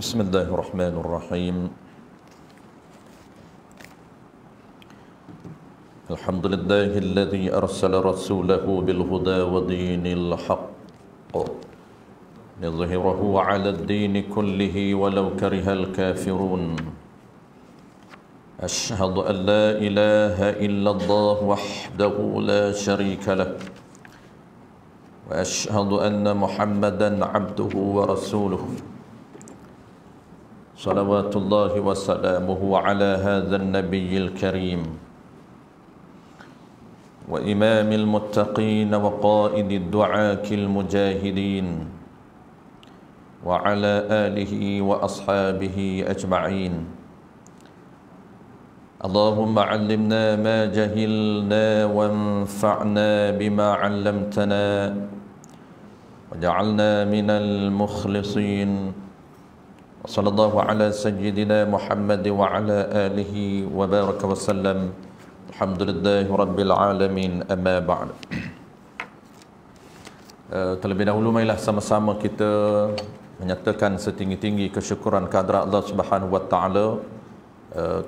Bismillahirrahmanirrahim. Alhamdulillahilladzi arsala rasulahu bil huda wa dinil haqq liyudhhirahu 'ala ad-din kullihi walau karihal kafirun. Asyhadu an la ilaha illallah wahdahu la syarika lah wa asyhadu anna Muhammadan 'abduhu wa rasuluhu. Salawatullahi wa salamuhu ala hadzal nabiyil karim wa imamil muttaqin wa qaidid du'akil mujahidin wa ala alihi wa ashabihi ajma'in. Allahumma 'allimna ma jahilna wanfa'na bima 'allamtana waj'alna minal mukhlisin. Sallallahu ala sayyidina Muhammad wa ala alihi wa baraka wa sallam. Alhamdulillahi rabbil alamin, amma ba'd. Terlebih dahulu marilah sama-sama kita menyatakan setinggi-tinggi kesyukuran kehadrat Allah Subhanahu wa taala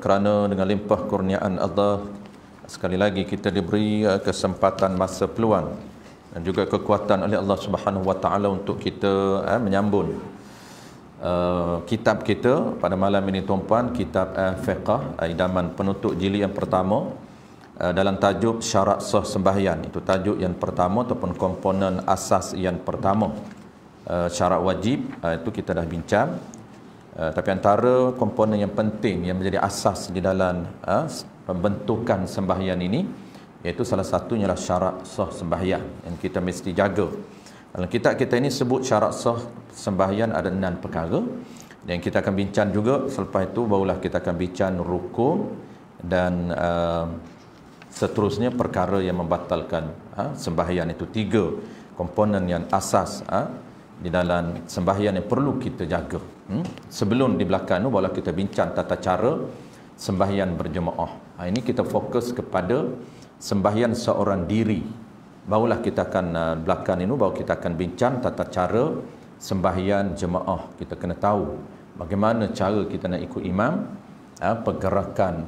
kerana dengan limpah kurniaan Allah sekali lagi kita diberi kesempatan, masa, peluang dan juga kekuatan oleh Allah Subhanahu wa taala untuk kita menyambung kitab kita pada malam ini tuan-puan, kitab Fiqh Idaman Penutup jilid yang pertama dalam tajuk syarat sah sembahyang. Itu tajuk yang pertama ataupun komponen asas yang pertama. Syarat wajib itu kita dah bincang, tapi antara komponen yang penting yang menjadi asas di dalam pembentukan sembahyang ini, iaitu salah satunya adalah syarat sah sembahyang yang kita mesti jaga. Dalam kitab kita ini sebut syarat sah sembahyang ada 6 perkara, dan kita akan bincang juga. Selepas itu barulah kita akan bincang rukun dan seterusnya perkara yang membatalkan sembahyang. Itu 3 komponen yang asas di dalam sembahyang yang perlu kita jaga. Sebelum di belakang itu barulah kita bincang tata cara sembahyang berjemaah. Ini kita fokus kepada sembahyang seorang diri. Barulah kita akan belakang ini baru kita akan bincang tata cara sembahyang jemaah. Kita kena tahu bagaimana cara kita nak ikut imam, pergerakan,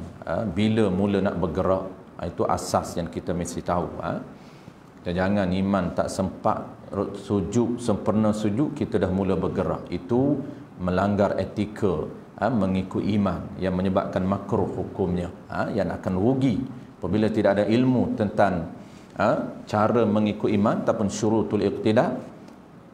bila mula nak bergerak. Itu asas yang kita mesti tahu. Kita jangan imam tak sempat sujud, sempurna sujud kita dah mula bergerak. Itu melanggar etika mengikut imam yang menyebabkan makruh hukumnya, yang akan rugi apabila tidak ada ilmu tentang cara mengikut imam ataupun syurutul iqtida.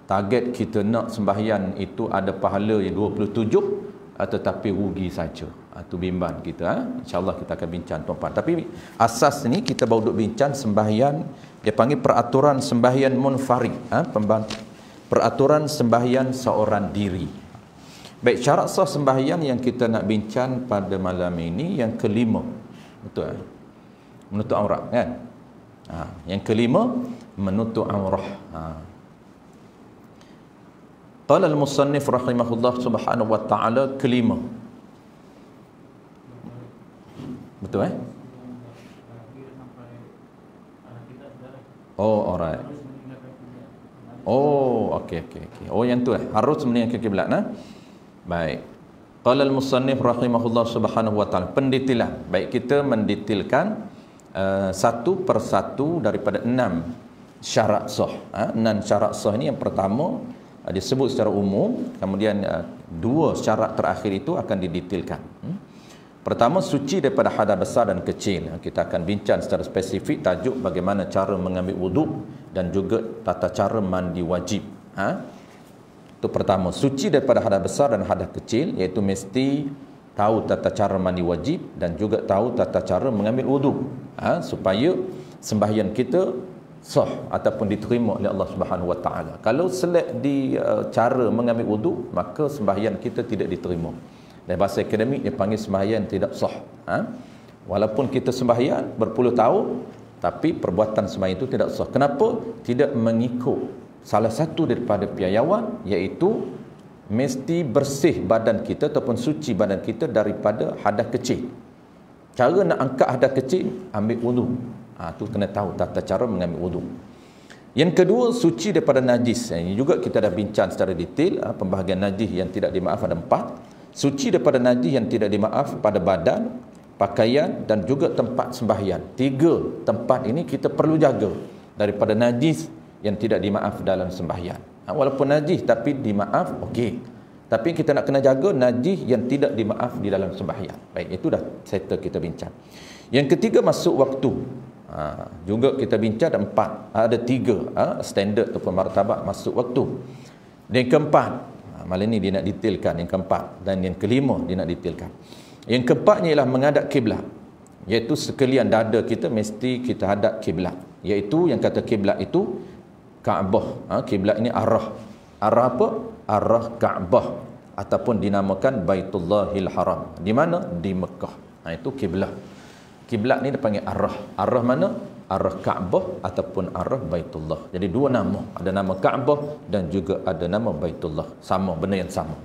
Target kita nak sembahyang itu ada pahala yang 27, tetapi rugi saja. Itu bimbang kita. InsyaAllah kita akan bincang tuan-tuan. Tapi asas ni kita baru duk bincang sembahyang, dia panggil peraturan sembahyang munfarid, peraturan sembahyang seorang diri. Baik, syarat sah sembahyang yang kita nak bincang pada malam ini yang kelima. Betul? Menutup aurat kan? Yang kelima, menutup aurah. Qala al-musannif rahimahullah subhanahu wa ta'ala, kelima. Betul Oh, alright. Oh, okey. Oh, yang tu harus meninggalkan kiblat. Baik. Qala al-musannif rahimahullah subhanahu wa ta'ala, pendetilan. Baik, kita mendetailkan satu persatu daripada 6 syarat sah. 6 syarat sah ni yang pertama disebut secara umum, kemudian 2 syarat terakhir itu akan didetailkan. Pertama, suci daripada hadas besar dan kecil. Kita akan bincang secara spesifik tajuk bagaimana cara mengambil wuduk dan juga tata cara mandi wajib. Itu pertama, suci daripada hadas besar dan hadas kecil, iaitu mesti tahu tata cara mandi wajib dan juga tahu tata cara mengambil wuduk, supaya sembahyang kita sah ataupun diterima oleh Allah Subhanahu Wa Taala. Kalau selek di cara mengambil wudu, maka sembahyang kita tidak diterima. Dan bahasa akademik dia panggil sembahyang tidak sah. Walaupun kita sembahyang berpuluh tahun, tapi perbuatan sembahyang itu tidak sah. Kenapa? Tidak mengikut salah satu daripada piayawan, iaitu mesti bersih badan kita ataupun suci badan kita daripada hadas kecil. Cara nak angkat hadas kecil, ambil wudu. Tu kena tahu tata cara mengambil wudu. Yang kedua, suci daripada najis. Ini juga kita dah bincang secara detail. Pembahagian najis yang tidak dimaaf ada 4. Suci daripada najis yang tidak dimaaf pada badan, pakaian dan juga tempat sembahyang. 3 tempat ini kita perlu jaga daripada najis yang tidak dimaaf dalam sembahyang. Walaupun najis tapi dimaaf, okey. Tapi kita nak kena jaga najis yang tidak dimaaf di dalam sembahyang. Baik, itu dah settle kita bincang. Yang ketiga, masuk waktu. Juga kita bincang ada 4. Ada 3 standard ataupun martabat masuk waktu. Dan yang keempat, malam ni dia nak detailkan yang keempat, dan yang kelima dia nak detailkan. Yang keempatnya ialah menghadap kiblat, iaitu sekalian dada kita mesti kita hadap kiblat, iaitu yang kata kiblat itu Kaabah. Kiblat ini arah apa? Arah Kaabah ataupun dinamakan Baitullahil Haram. Di mana? Di Mekah. Itu kiblat. Kiblat ni dipanggil arah. Arah mana? Arah Kaabah ataupun arah Baitullah. Jadi 2 nama. Ada nama Kaabah dan juga ada nama Baitullah. Sama, benda yang sama.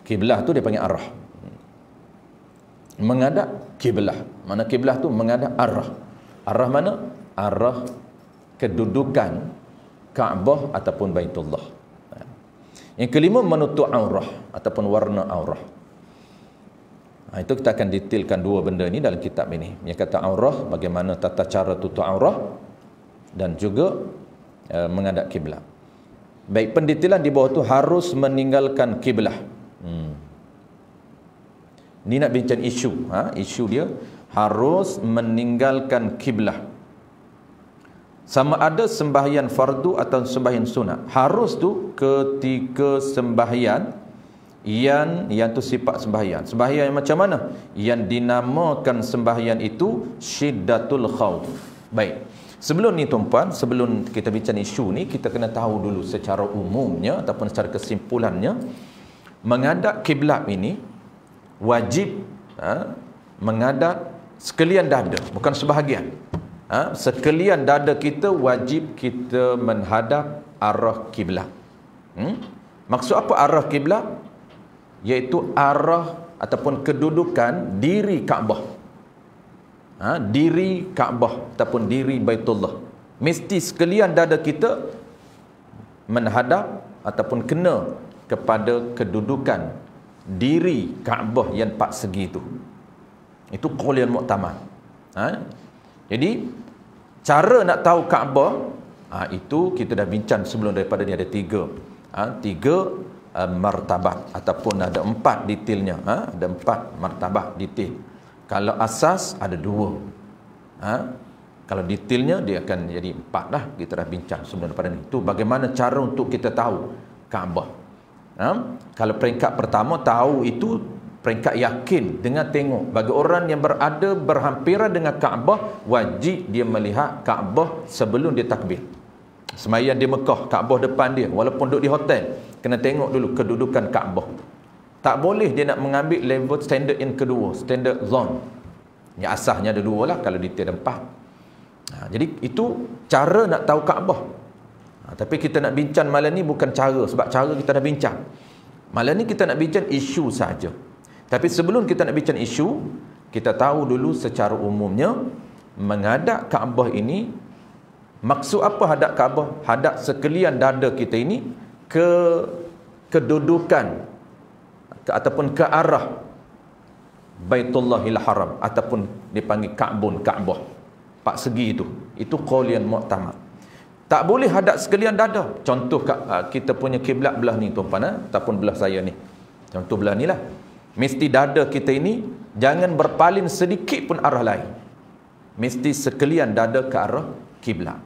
Kiblat tu dia panggil arah. Menghadap kiblat. Mana kiblat tu? Menghadap arah. Arah mana? Arah kedudukan Kaabah ataupun Baitullah. Yang kelima, menutup aurah ataupun warna aurah. Itu kita akan detailkan 2 benda ini dalam kitab ini. Yang kata aurah, bagaimana tata cara tutup aurah, dan juga menghadap kiblat. Baik, pendetailan di bawah tu harus meninggalkan kiblat. Ni nak bincang isu. Isu dia harus meninggalkan kiblat. Sama ada sembahyang fardu atau sembahyang sunat. Harus tu ketika sembahyang yang tu sifat sembahyang. Sembahyang yang macam mana? Yang dinamakan sembahyang itu syiddatul khauf. Baik. Sebelum ni tuan-puan, sebelum kita bincang isu ni, kita kena tahu dulu secara umumnya ataupun secara kesimpulannya, menghadap kiblat ini wajib menghadap sekalian dada, bukan sebahagian. Sekalian dada kita wajib kita menghadap arah kiblat. Maksud apa arah kiblat? Iaitu arah ataupun kedudukan diri Kaabah. Diri Kaabah ataupun diri Baitullah. Mesti sekalian dada kita menghadap ataupun kena kepada kedudukan diri Kaabah yang 4 segi itu. Itu qaul yang muktamad. Jadi cara nak tahu Kaabah, itu kita dah bincang sebelum daripada ni ada 3 martabat ataupun ada 4 detailnya. Ada 4 martabat detail. Kalau asas ada 2. Kalau detailnya dia akan jadi 4 dah. Kita dah bincang sebelum daripada ni. Itu bagaimana cara untuk kita tahu Kaabah. Kalau peringkat pertama tahu itu peringkat yakin dengan tengok. Bagi orang yang berada berhampiran dengan Kaabah, wajib dia melihat Kaabah sebelum dia takbir. Sembahyang di Mekah, Kaabah depan dia, walaupun duduk di hotel, kena tengok dulu kedudukan Kaabah. Tak boleh dia nak mengambil level standard yang kedua, standard zone. Yang asasnya ada 2 lah, kalau detail 4. Jadi itu cara nak tahu Kaabah. Tapi kita nak bincang malam ni bukan cara, sebab cara kita dah bincang. Malam ni kita nak bincang isu saja. Tapi sebelum kita nak bincang isu, kita tahu dulu secara umumnya menghadap Kaabah ini, maksud apa hadap Kaabah? Hadap sekalian dada kita ini ke kedudukan ataupun ke arah Baitullahil Haram ataupun dipanggil Kaabah. 4 segi itu. Itu qaul yang muktamad. Tak boleh hadap sekalian dada. Contoh kita punya kiblat belah ni tuan-tuan, ataupun belah saya ni. Contoh belah ni lah. Mesti dada kita ini jangan berpaling sedikit pun arah lain. Mesti sekalian dada ke arah kiblat.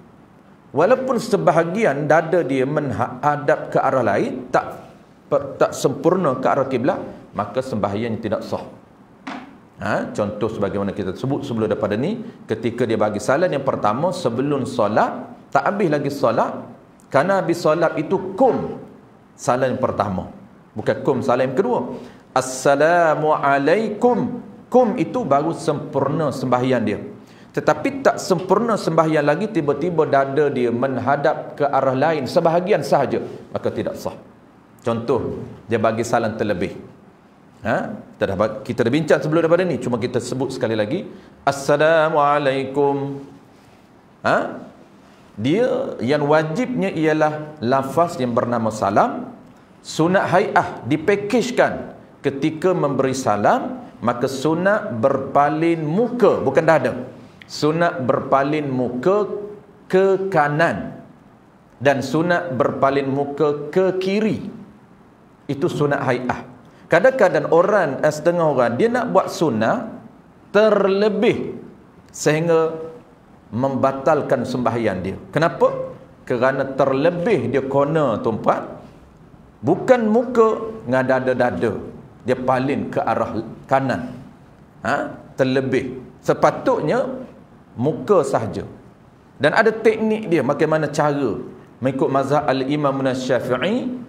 Walaupun sebahagian dada dia menghadap ke arah lain, tak sempurna ke arah kiblat, maka sembahyang tidak sah. Contoh sebagaimana kita sebut sebelum daripada ni, ketika dia bagi salat yang pertama sebelum solat, Tak habis lagi solat, kerana habis solat itu kum salam yang pertama, bukan kum salam yang kedua. Assalamualaikum. Kum itu baru sempurna sembahyang dia. Tetapi tak sempurna sembahyang lagi, tiba-tiba dada dia menghadap ke arah lain sebahagian sahaja, maka tidak sah. Contoh, dia bagi salam terlebih. Kita dah bincang sebelum daripada ni, cuma kita sebut sekali lagi. Assalamualaikum. Dia yang wajibnya ialah lafaz yang bernama salam. Sunat hai'ah dipakejkan ketika memberi salam, maka sunat berpaling muka, bukan dada. Sunat berpaling muka ke kanan dan sunat berpaling muka ke kiri. Itu sunat hai'ah. Kadang-kadang setengah orang dia nak buat sunat terlebih sehingga membatalkan sembahyang dia. Kenapa? Kerana terlebih dia corner tuan-puan, bukan muka dengan dada-dada, dia paling ke arah kanan. Terlebih. Sepatutnya muka sahaja. Dan ada teknik dia, bagaimana cara mengikut mazhab al-Imam Syafi'i,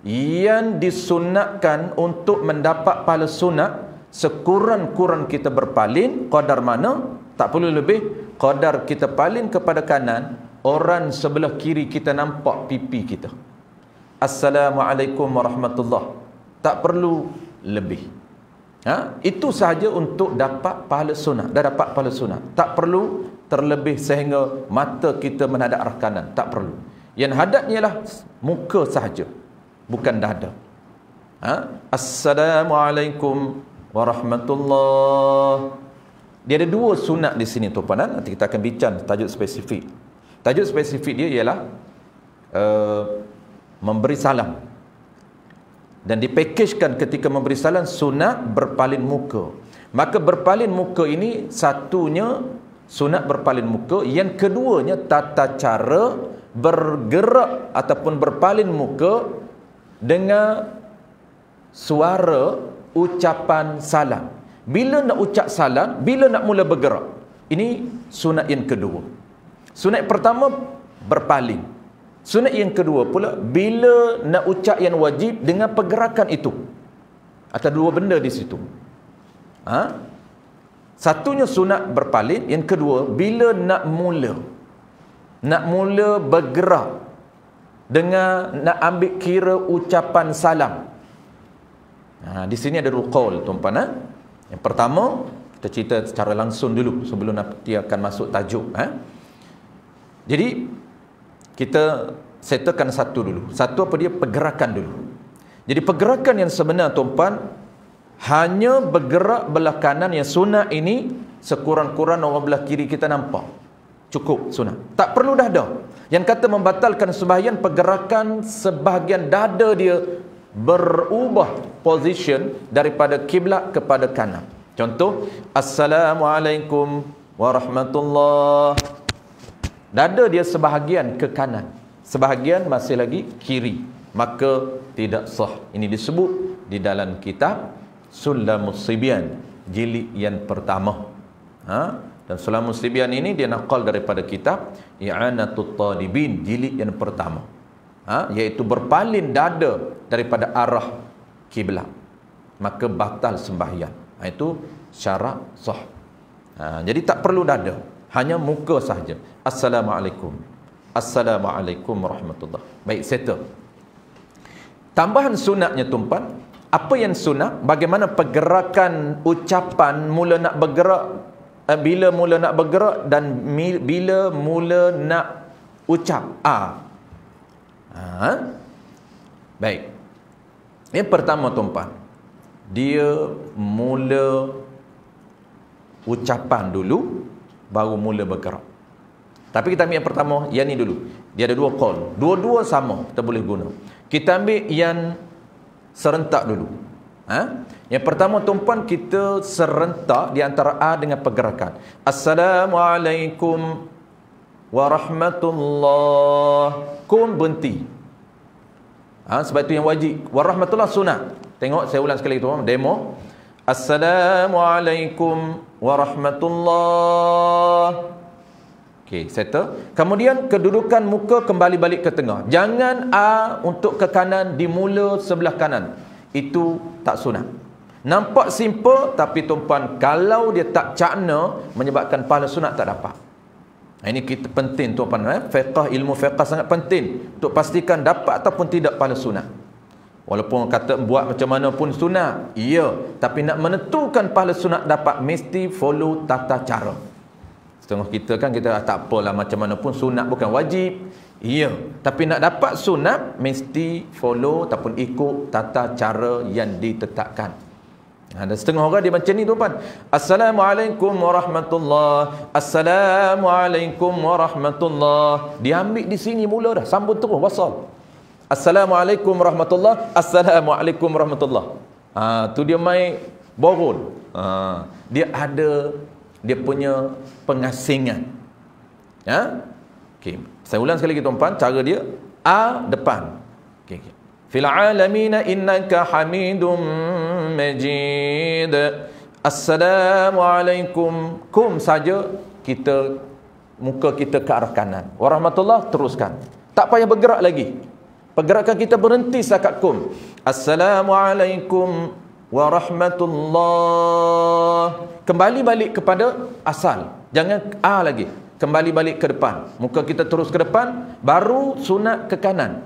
yang disunatkan untuk mendapat pahala sunat, sekurang-kurang kita berpaling qadar mana, tak perlu lebih, qadar kita paling kepada kanan, orang sebelah kiri kita nampak pipi kita. Assalamualaikum warahmatullahi, tak perlu lebih. Itu sahaja untuk dapat pahala sunat. Dah dapat pahala sunat, tak perlu terlebih sehingga mata kita menghadap arah kanan, tak perlu. Yang hadapnya ialah muka sahaja, bukan dada. Assalamualaikum warahmatullahi. Dia ada dua sunat di sini tuan-tuan. Nanti kita akan bincang tajuk spesifik. Tajuk spesifik dia ialah memberi salam. Dan dipakejkan ketika memberi salam sunat berpaling muka. Maka berpaling muka ini, satunya sunat berpaling muka, yang keduanya tata cara bergerak ataupun berpaling muka dengan suara ucapan salam. Bila nak ucap salam, bila nak mula bergerak. Ini sunat yang kedua. Sunat pertama berpaling. Sunat yang kedua pula, bila nak ucap yang wajib dengan pergerakan itu. Ada dua benda di situ. Satunya sunat berpaling, yang kedua bila nak mula bergerak dengan nak ambil kira ucapan salam. Di sini ada dua qaul tuan-tuan. Yang pertama, kita cerita secara langsung dulu sebelum nanti akan masuk tajuk. Jadi kita settlekan satu dulu. Satu apa dia? Pergerakan dulu. Jadi pergerakan yang sebenar tuan-tuan, hanya bergerak belah kanan yang sunat ini, sekurang-kurang orang belah kiri kita nampak. Cukup sunat. Tak perlu dada. Yang kata membatalkan sembahyang, pergerakan sebahagian dada dia berubah position daripada kiblat kepada kanan. Contoh, Assalamualaikum warahmatullahi. Dada dia sebahagian ke kanan, sebahagian masih lagi kiri, maka tidak sah. Ini disebut di dalam kitab Sulamus Sibyan jilid yang pertama. Dan Sulamus Sibyan ini dia naqal daripada kitab I'anatut Talibin jilid yang pertama. Iaitu berpaling dada daripada arah kiblat, maka batal sembahyang. Itu syarat sah. Jadi tak perlu dada, hanya muka sahaja. Assalamualaikum. Assalamualaikum warahmatullahi. Baik, settle. Tambahan sunatnya tuan-tuan, apa yang sunat, bagaimana pergerakan ucapan mula nak bergerak, bila mula nak bergerak dan bila mula nak ucap. Baik. Yang pertama tuan-tuan, dia mula ucapan dulu, baru mula bergerak. Tapi kita ambil yang pertama, yang ni dulu. Dia ada dua qaul. Dua-dua sama, kita boleh guna. Kita ambil yang serentak dulu. Yang pertama tuan-tuan, kita serentak di antara A dengan pergerakan. Assalamualaikum warahmatullahi. Kum berhenti. Sebab itu yang wajib. Warahmatullahi sunat. Tengok, saya ulang sekali tu, demo. Assalamualaikum warahmatullahi. Okey, settle. Kemudian kedudukan muka kembali balik ke tengah. Jangan A untuk ke kanan di mula sebelah kanan. Itu tak sunat. Nampak simple, tapi tuan-puan, kalau dia tak cakna, menyebabkan pahala sunat tak dapat. Ini kita penting tuan-puan, fiqh, ilmu fiqh sangat penting untuk pastikan dapat ataupun tidak pahala sunat. Walaupun kata buat macam mana pun sunat, ya, tapi nak menentukan pahala sunat dapat, mesti follow tata cara. Setengah kita kan, kita tak apalah macam mana pun sunat bukan wajib. Ya, tapi nak dapat sunat mesti follow ataupun ikut tata cara yang ditetapkan. Ada setengah orang dia macam ni tuan-tuan. Assalamualaikum warahmatullahi. Assalamualaikum warahmatullahi. Dia ambil di sini mula dah, sambung terus wasal. Assalamualaikum warahmatullahi. Assalamualaikum warahmatullahi. Tu dia main borol. Dia ada dia punya pengasingan. Ya? Okey, saya ulang sekali lagi tuan-tuan, cara dia A depan. Okey. Fil alamina innaka hamidum majid. Assalamualaikum. Kum saja kita muka kita ke arah kanan. Warahmatullah teruskan. Tak payah bergerak lagi. Pergerakan kita berhenti setakat kum. Assalamualaikum warahmatullah. Kembali balik kepada asal. Jangan A lagi. Kembali balik ke depan. Muka kita terus ke depan, baru sunat ke kanan.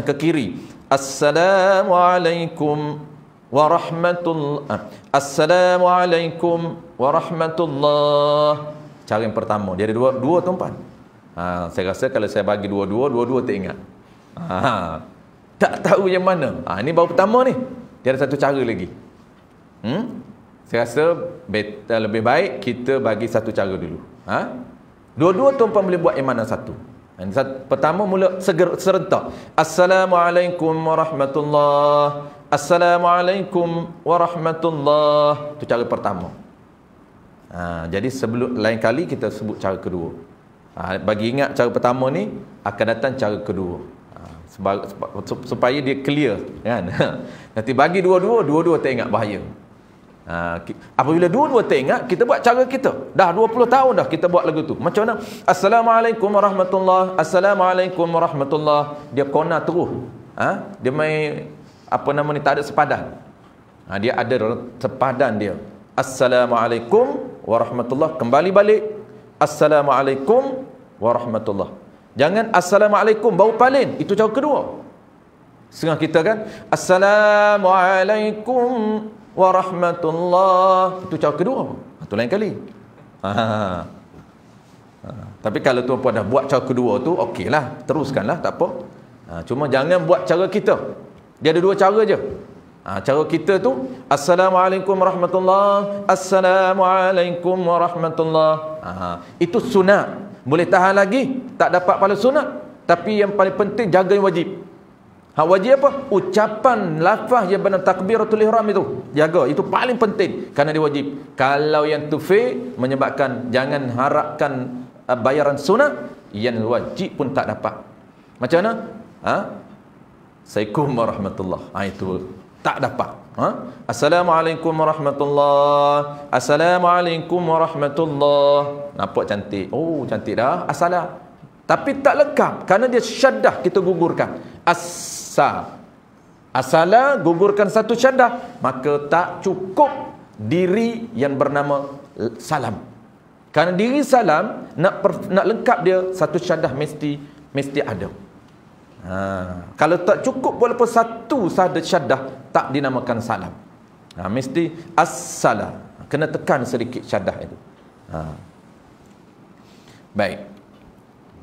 Ke kiri. Assalamualaikum warahmatullah. Assalamualaikum warahmatullah. Cara yang pertama. Dia ada dua tuan-tuan. Saya rasa kalau saya bagi dua-dua tak ingat. Tak tahu yang mana. Ini baru pertama ni. Dia ada satu cara lagi. Saya rasa lebih baik kita bagi satu cara dulu. Dua-dua tuan-puan boleh buat yang mana satu. Pertama mula serentak. Assalamualaikum warahmatullah. Assalamualaikum warahmatullah. Itu cara pertama. Jadi sebelum lain kali kita sebut cara kedua. Bagi ingat cara pertama ni, akan datang cara kedua. Supaya dia clear kan. Nanti bagi dua-dua tak ingat, bahaya. Apabila dua-dua tak ingat, kita buat cara kita. Dah 20 tahun dah kita buat lagu tu. Macam mana? Assalamualaikum warahmatullah. Assalamualaikum warahmatullah. Dia kona terus. Dia main apa nama ni, tak ada sepadan. Dia ada sepadan dia. Assalamualaikum warahmatullah. Kembali balik. Assalamualaikum warahmatullah. Jangan assalamualaikum baru palin. Itu cara kedua. Setengah kita kan, assalamualaikum warahmatullah. Itu cara kedua. Itu lain kali. Tapi kalau tuan-puan dah buat cara kedua tu, okeylah, teruskanlah, tak apa. Cuma jangan buat cara kita. Dia ada dua cara je. Cara kita tu, assalamualaikum warahmatullah. Assalamualaikum warahmatullah. Itu sunat. Boleh tahan lagi, tak dapat pahala sunat. Tapi yang paling penting, jaga yang wajib. Wajib apa? Ucapan lafaz yang benar takbiratul ihram itu. Jaga, itu paling penting kerana dia wajib. Kalau yang tufi menyebabkan jangan harapkan bayaran sunat, yang wajib pun tak dapat. Macam mana? Assalamualaikum warahmatullah. Itu tak dapat. Assalamualaikum warahmatullah. Assalamualaikum warahmatullah. Nampak cantik. Oh, cantik dah. Assalam. Tapi tak lengkap kerana dia syaddah, kita gugurkan. Asala gugurkan satu syaddah, maka tak cukup diri yang bernama salam. Kerana diri salam nak lengkap dia, satu syaddah mesti ada. Kalau tak cukup walaupun satu sahaja syaddah, tak dinamakan salam. Mesti as-salam. Kena tekan sedikit syaddah itu. Baik.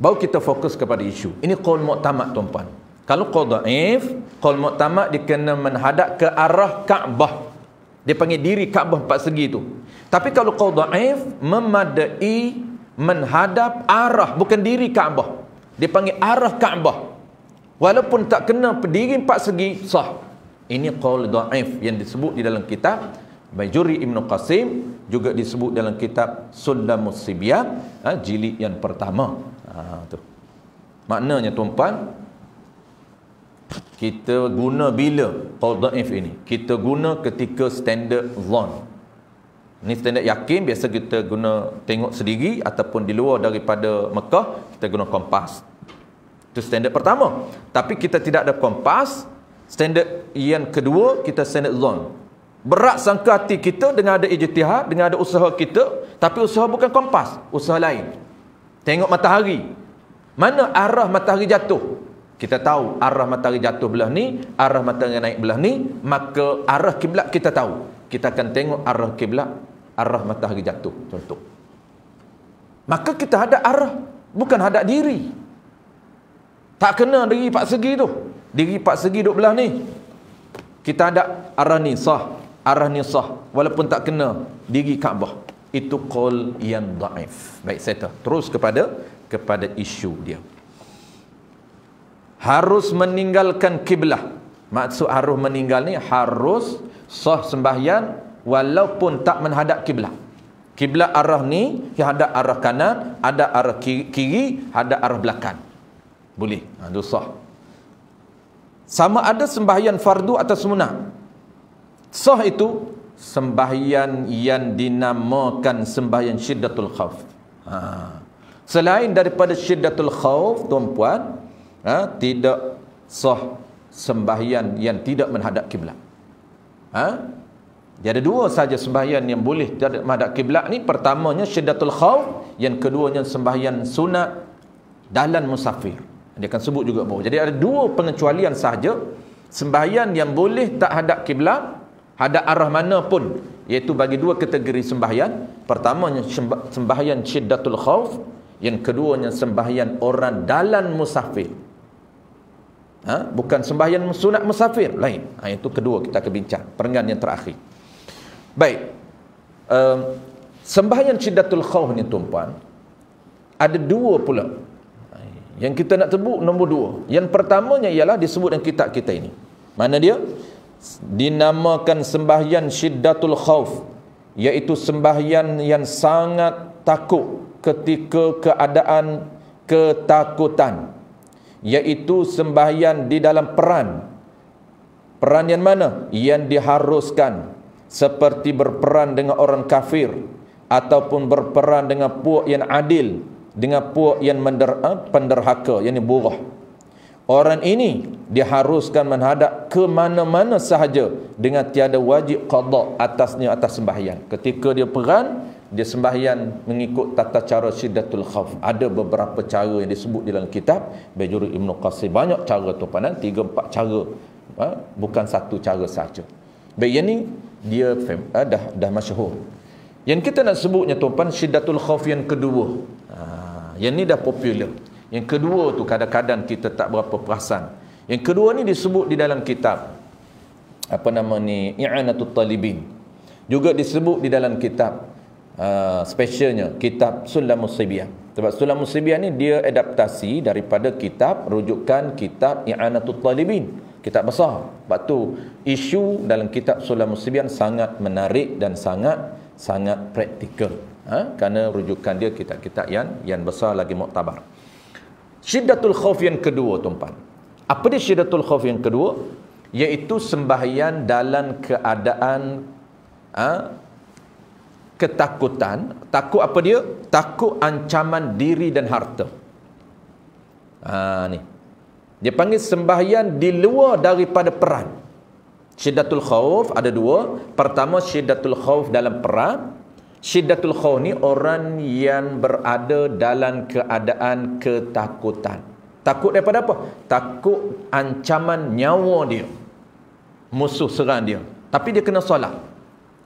Baru kita fokus kepada isu. Ini qaul mu'tamad tuan-puan. Kalau qaul dhaif, qaul mu'tamad dia kena menghadap ke arah Kaabah. Dia panggil diri Kaabah empat segi itu. Tapi kalau qaul dhaif, memadai menghadap arah, bukan diri Kaabah. Dia panggil arah Kaabah. Walaupun tak kena berdiri empat segi, sah. Ini qaul dhaif yang disebut di dalam kitab Bajuri Ibn Qasim, juga disebut dalam kitab Sulamus Sibyan, jilid yang pertama. Tu. Maknanya tuan-puan, kita guna bila qaul dhaif ini? Kita guna ketika standard zon. Ni standard yakin, biasa kita guna tengok sendiri ataupun di luar daripada Mekah kita guna kompas. Itu standard pertama. Tapi kita tidak ada kompas. Standard yang kedua kita standard zon. Berat sangka hati kita dengan ada ijtihad, dengan ada usaha kita, tapi usaha bukan kompas, usaha lain. Tengok matahari. Mana arah matahari jatuh? Kita tahu arah matahari jatuh belah ni, arah matahari naik belah ni, maka arah kiblat kita tahu. Kita akan tengok arah kiblat, arah matahari jatuh, contoh. Maka kita hadap arah, bukan hadap diri. Tak kena diri 4 segi tu. Diri 4 segi duduk belah ni. Kita hadap arah ni sah, arah ni sah, walaupun tak kena diri Kaabah. Itu qaul yang dhaif. Baik, saya terus kepada isu dia. Harus meninggalkan kiblah. Maksud harus meninggal ni harus sah sembahyang walaupun tak menghadap kiblat. Kiblat arah ni, hadap arah kanan, ada arah kiri, hadap arah belakang. Boleh. Itu sah. Sama ada sembahyang fardu atau sunat. Sah itu sembahyang yang dinamakan sembahyang syiddatul khauf. Selain daripada syiddatul khauf, tuan-puan, tidak sah sembahyang yang tidak menghadap kiblat. Dia ada 2 saja sembahyang yang boleh tidak menghadap kiblat ni. Pertamanya syiddatul khauf, yang keduanya sembahyang sunat dalam musafir. Dia akan sebut juga bawah. Jadi ada 2 pengecualian sahaja sembahyang yang boleh tak hadap kiblat, hadap arah mana pun, iaitu bagi 2 kategori sembahyang. Pertamanya sembahyang syiddatul khauf, yang keduanya sembahyang orang dalam musafir. Bukan sembahyang sunat musafir, lain. Itu kedua kita akan bincang, perenggan yang terakhir. Baik, sembahyang syiddatul khauf ni tuan-puan, ada 2 pula. Yang kita nak sebut nombor 2. Yang pertamanya ialah disebut dalam kitab kita ini. Mana dia? Dinamakan sembahyang syiddatul khauf, iaitu sembahyang yang sangat takut ketika keadaan ketakutan, iaitu sembahyang di dalam peran. Peran yang mana? Yang diharuskan, seperti berperan dengan orang kafir, ataupun berperan dengan puak yang adil, dengan puak yang penderhaka, yang burah. Orang ini diharuskan menghadap ke mana-mana sahaja dengan tiada wajib qada atasnya, atas sembahyang. Ketika dia peran, dia sembahyang mengikut tata cara syiddatul khauf. Ada beberapa cara yang disebut di dalam kitab Bajuri Ibn Qasir. Banyak cara tu panan, 3-4 cara. Bukan satu cara saja. Baik, yang ni dia dah masyhur. Yang kita nak sebutnya tuan-tuan, syiddatul khauf yang kedua. Yang ni dah popular. Yang kedua tu kadang-kadang kita tak berapa perasan. Yang kedua ni disebut di dalam kitab I'anatul Talibin. Juga disebut di dalam kitab specialnya kitab Sulamus Sibiyah. Sebab Sulamus Sibiyah ni dia adaptasi daripada kitab rujukan kitab I'anatul Talibin, kitab besar. Sebab tu isu dalam kitab Sulamus Sibiyah sangat menarik dan sangat praktikal. Kerana rujukan dia kitab-kitab yang besar lagi muktabar. Syiddatul khauf yang kedua tuan-tuan. Apa dia syiddatul khauf yang kedua? Iaitu sembahyang dalam keadaan ketakutan. Takut apa dia? Takut ancaman diri dan harta. Ni. Dia panggil sembahyang di luar daripada perang. Syiddatul khauf ada 2. Pertama syiddatul khauf dalam perang. Syiddatul khauf ni orang yang berada dalam keadaan ketakutan. Takut daripada apa? Takut ancaman nyawa dia, musuh serang dia, tapi dia kena solat.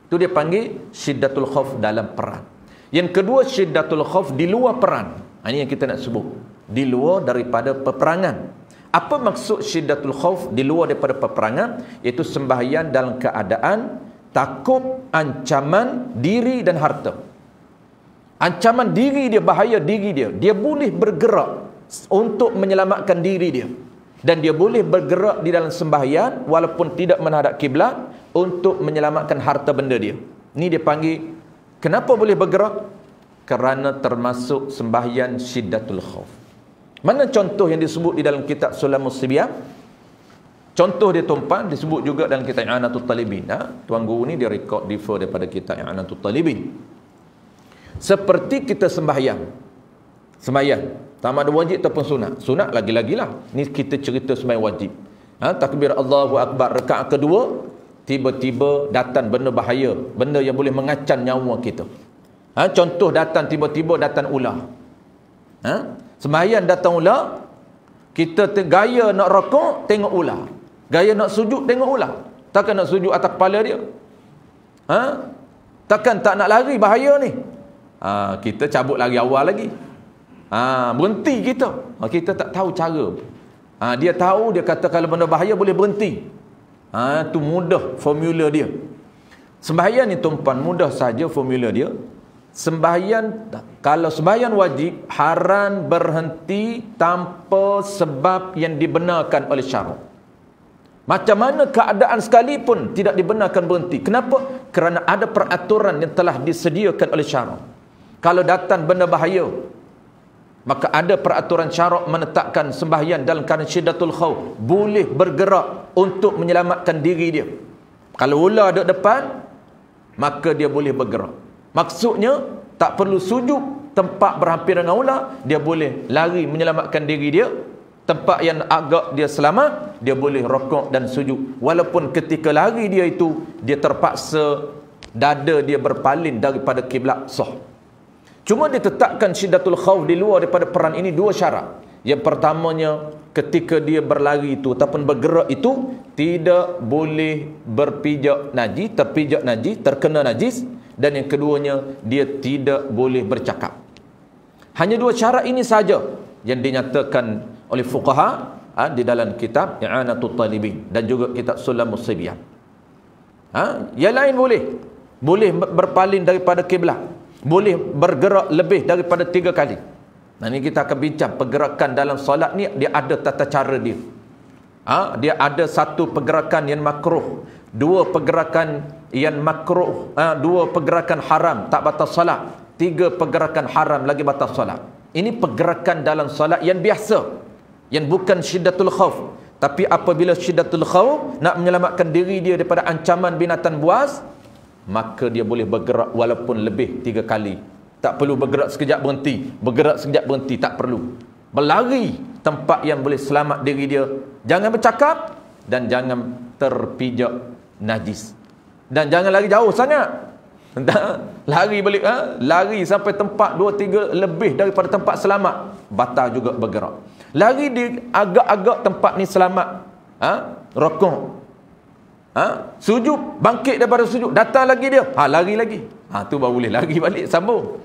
Itu dia panggil syiddatul khauf dalam perang. Yang kedua syiddatul khauf di luar perang. Ini yang kita nak sebut, di luar daripada peperangan. Apa maksud syiddatul khauf di luar daripada peperangan? Iaitu sembahyang dalam keadaan takut ancaman diri dan harta. Ancaman diri dia, bahaya diri dia. Dia boleh bergerak untuk menyelamatkan diri dia. Dan dia boleh bergerak di dalam sembahyang walaupun tidak menghadap kiblat untuk menyelamatkan harta benda dia. Ni dia panggil, kenapa boleh bergerak? Kerana termasuk sembahyang syiddatul khauf. Mana contoh yang disebut di dalam kitab Sulamus Sibiyah? Contoh dia tuan disebut juga dalam kitab I'anatul Talibin. Tuan guru ni dia record defer daripada kitab I'anatul Talibin. Seperti kita sembahyang, sama ada wajib ataupun sunat. Sunat lagi-lagilah. Ni kita cerita sembahyang wajib. Takbir Allahu Akbar rakaat kedua, tiba-tiba datang benda bahaya, benda yang boleh mengancam nyawa kita. Contoh datang tiba-tiba datang ular. Sembahyang datang ular, kita gaya nak rokok tengok ular, gaya nak sujud tengok ular. Takkan nak sujud atas kepala dia? Takkan tak nak lari, bahaya ni. Kita cabut lari awal lagi. Berhenti kita. Kita tak tahu cara. Dia tahu, dia kata kalau benda bahaya boleh berhenti. Tu mudah formula dia. Sembahyang ni tuan-puan mudah saja formula dia. Sembahyang, kalau sembahyang wajib, haram berhenti tanpa sebab yang dibenarkan oleh syarak. Macam mana keadaan sekalipun tidak dibenarkan berhenti. Kenapa? Kerana ada peraturan yang telah disediakan oleh syarak. Kalau datang benda bahaya, maka ada peraturan syarak menetapkan sembahyang dalam keadaan syiddatul khauf boleh bergerak untuk menyelamatkan diri dia. Kalau ular ada depan, maka dia boleh bergerak. Maksudnya tak perlu sujud tempat berhampiran dengan ular, dia boleh lari menyelamatkan diri dia. Tempat yang agak dia selamat, dia boleh rokok dan sujud. Walaupun ketika lari dia itu, dia terpaksa dada dia berpaling daripada kiblat sah. Cuma ditetapkan syiddatul khauf di luar daripada peran ini dua syarat. Yang pertamanya, ketika dia berlari itu ataupun bergerak itu tidak boleh berpijak najis, terpijak najis, terkena najis. Dan yang keduanya, dia tidak boleh bercakap. Hanya dua syarat ini saja yang dinyatakan oleh fuqaha di dalam kitab I'anatul Talibin dan juga kitab Sulamus Sibyan. Yang lain boleh berpaling daripada kiblat, boleh bergerak lebih daripada 3 kali. Nah, ini kita akan bincang pergerakan dalam solat ni, dia ada tata cara dia. Dia ada satu pergerakan yang makruh, dua pergerakan yang makruh, dua pergerakan haram tak batal solat, 3 pergerakan haram lagi batal solat. Ini pergerakan dalam solat yang biasa, yang bukan syiddatul khauf. Tapi apabila syiddatul khauf nak menyelamatkan diri dia daripada ancaman binatang buas, maka dia boleh bergerak walaupun lebih 3 kali. Tak perlu bergerak sekejap berhenti, bergerak sekejap berhenti, tak perlu. Berlari tempat yang boleh selamat diri dia. Jangan bercakap dan jangan terpijak najis. Dan jangan lari jauh sangat. Lari balik, lari sampai tempat 2-3 lebih daripada tempat selamat, batal juga bergerak. Lari di agak-agak tempat ni selamat, rokok, sujud, bangkit daripada sujud, datang lagi dia, lari lagi, tu baru boleh lari balik, sambung.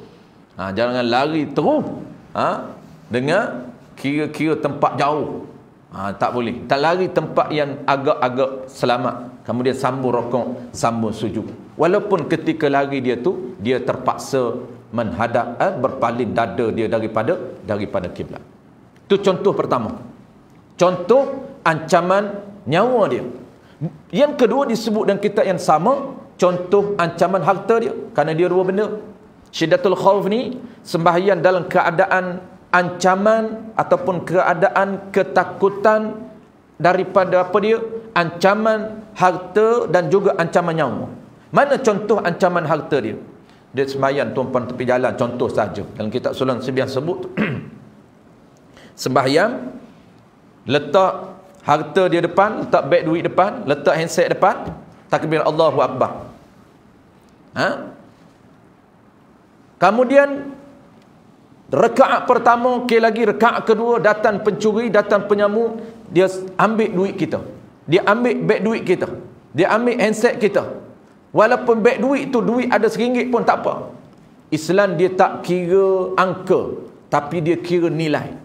Jangan lari terus dengan kira-kira tempat jauh, tak boleh. Tak lari tempat yang agak-agak selamat, kemudian sambung rokok, sambung sujud. Walaupun ketika lari dia tu, dia terpaksa menghadap, berpaling dada dia daripada kiblat. Itu contoh pertama, contoh ancaman nyawa dia. Yang kedua disebut dalam kitab yang sama, contoh ancaman harta dia. Kerana dia dua benda. Syiddatul khauf ni sembahyang dalam keadaan ancaman ataupun keadaan ketakutan daripada apa dia? Ancaman harta dan juga ancaman nyawa. Mana contoh ancaman harta dia? Dia sembahyang tuan-tuan tepi jalan, contoh saja. Dalam kitab Sulam Sibyan sebut sembahyang, letak harta dia depan, letak beg duit depan, letak handset depan, takbir Allahu Akbar. Kemudian rakaat pertama, lagi rakaat kedua, datang pencuri, datang penyamuk, dia ambil duit kita, dia ambil beg duit kita, dia ambil handset kita. Walaupun beg duit tu duit ada RM1 pun tak apa. Islam dia tak kira angka, tapi dia kira nilai.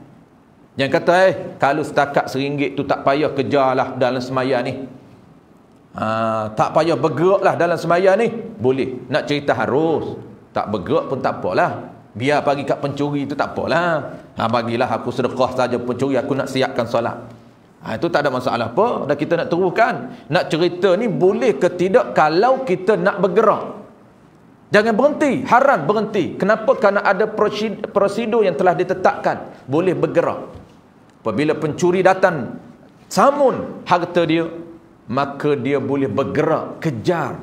Yang kata kalau setakat RM1 tu tak payah kejarlah dalam semaya ni, tak payah bergeraklah dalam semaya ni, boleh. Nak cerita harus tak bergerak pun tak apalah, biar bagi kat pencuri tu tak apalah, bagilah aku sedekah saja pencuri, aku nak siapkan solat. Itu tak ada masalah apa. Dan kita nak teruskan, nak cerita ni boleh ke tidak kalau kita nak bergerak. Jangan berhenti, haram berhenti. Kenapa? Kerana ada prosedur yang telah ditetapkan, boleh bergerak. Apabila pencuri datang samun harta dia, maka dia boleh bergerak kejar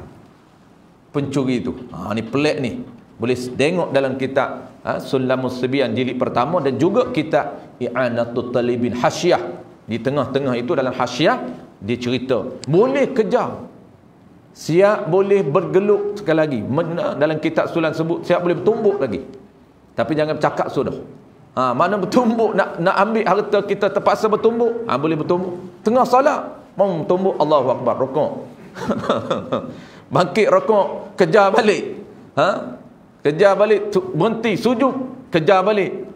pencuri itu. Ni pelik ni. Boleh tengok dalam kitab Sulamus Sibyan jilid pertama, dan juga kitab I'anatul Talibin Hasyiah. Di tengah-tengah itu dalam Hasyiah dia cerita boleh kejar, siap boleh bergeluk. Sekali lagi, dalam kitab Sulam sebut siap boleh bertumbuk lagi. Tapi jangan bercakap sudah. Mana bertumbuk, nak ambil harta kita terpaksa bertumbuk. Boleh bertumbuk tengah solat, mau tumbuk, Allahu Akbar, rukuk. Bangkit rukuk, kejar balik. Kejar balik, berhenti sujud, kejar balik.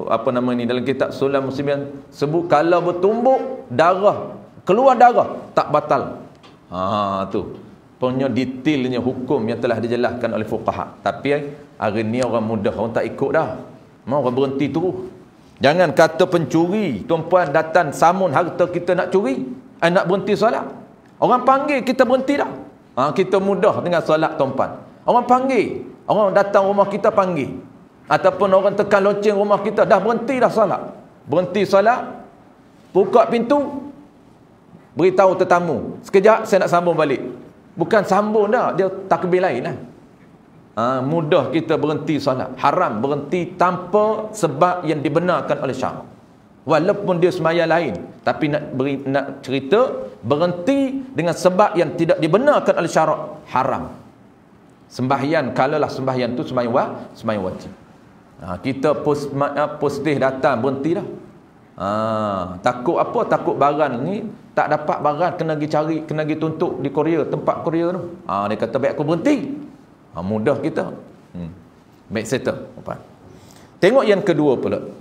Apa nama ni, dalam kitab Sulam Muslimin sebut kalau bertumbuk darah, keluar darah, tak batal. Tu punya detailnya hukum yang telah dijelaskan oleh fuqaha. Tapi hari ni orang mudah, orang tak ikut dah. Orang berhenti terus. Jangan kata pencuri, tuan-puan datang samun harta kita nak curi, nak berhenti solat. Orang panggil kita berhenti dah. Kita mudah dengan solat, tuan-puan. Orang panggil, orang datang rumah kita panggil, ataupun orang tekan lonceng rumah kita, dah berhenti dah solat. Berhenti solat, buka pintu, beritahu tetamu, sekejap saya nak sambung balik. Bukan sambung dah, dia takbir lain lah. Mudah kita berhenti solat. Haram berhenti tanpa sebab yang dibenarkan oleh syarak. Walaupun dia sembahyang lain, tapi nak cerita berhenti dengan sebab yang tidak dibenarkan oleh syarak, haram. Sembahyang, kalaulah sembahyang tu sembahyang wajib. Kita postih datang berhenti dah. Takut apa? Takut barang ni tak dapat barang, kena pergi cari, kena pergi tuntut di Korea, tempat Korea tu. Dia kata baik aku berhenti. Mudah kita. Baik settle. Tengok yang kedua pula.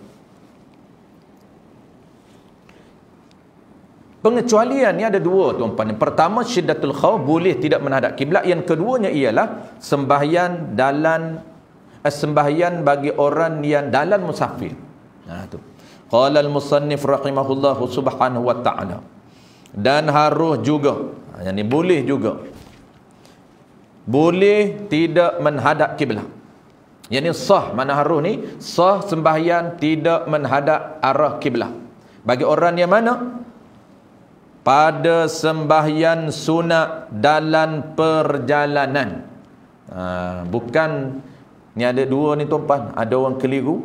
Pengecualian ni ada dua, tuan-tuan. Yang pertama, syiddatul khauf, boleh tidak menghadap kiblat. Yang keduanya ialah sembahyang bagi orang yang dalam musafir. Tu. Qala al-musannif rahimahullahu subhanahu wa ta'ala. Dan harus juga, yang ni boleh juga, boleh tidak menghadap kiblat. Yang ni sah, mana harus ni sah sembahyang tidak menghadap arah kiblat. Bagi orang yang mana pada sembahyang sunat dalam perjalanan. Bukan, ni ada dua ni tuan-tuan, ada orang keliru.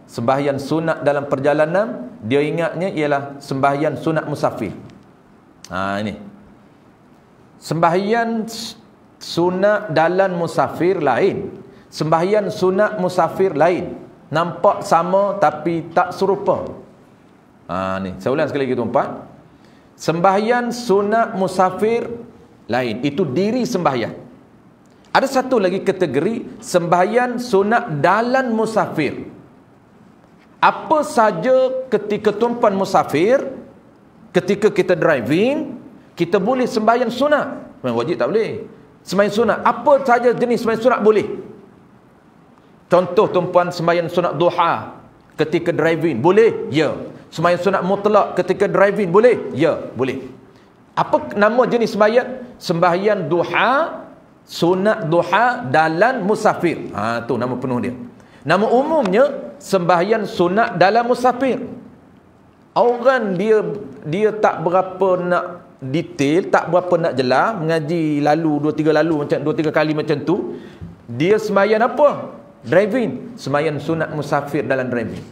Sembahyang sunat dalam perjalanan, dia ingatnya ialah sembahyang sunat musafir. Ini sembahyang sunat dalam musafir lain, sembahyang sunat musafir lain. Nampak sama tapi tak serupa. Ni saya ulang sekali lagi tuan-tuan. Sembahyang sunat musafir lain, itu diri sembahyang. Ada satu lagi kategori sembahyang sunat dalam musafir. Apa saja ketika tuan-puan musafir, ketika kita driving, kita boleh sembahyang sunat. Wajib tak boleh. Sembahyang sunat, apa saja jenis sembahyang sunat boleh. Contoh tuan-puan sembahyang sunat duha ketika driving, boleh? Ya. Sembahyang sunat mutlak ketika driving, boleh? Ya, boleh. Apa nama jenis sembahyang? Sembahyang duha, sunat duha dalam musafir. Tu nama penuh dia. Nama umumnya sembahyang sunat dalam musafir. Orang dia tak berapa nak detail, tak berapa nak jelas, mengaji lalu 2-3 kali macam tu. Dia sembahyang apa? Driving, sembahyang sunat musafir dalam driving.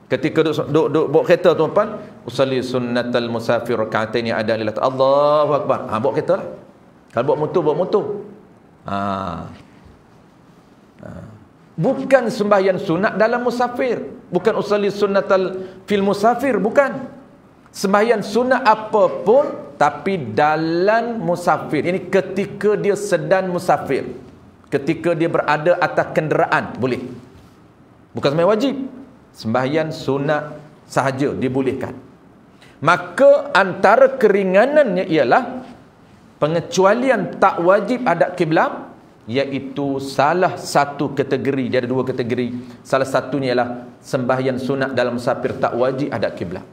Ketika duduk bawa kereta tuan-tuan, usalli sunnatal musafir raka'ataini ada lillahi Allahu akbar. Bawa kereta lah. Kalau bawa motor. Bukan sembahyang sunat dalam musafir. Bukan usalli sunnatal fil musafir, bukan. Sembahyang sunat apapun tapi dalam musafir. Ini ketika dia sedang musafir. Ketika dia berada atas kenderaan, boleh. Bukan sembahyang wajib. Sembahyang sunat sahaja dibolehkan. Maka antara keringanannya ialah pengecualian tak wajib hadap kiblat, iaitu salah satu kategori. Dia ada dua kategori. Salah satunya ialah sembahyang sunat dalam musafir tak wajib hadap kiblat.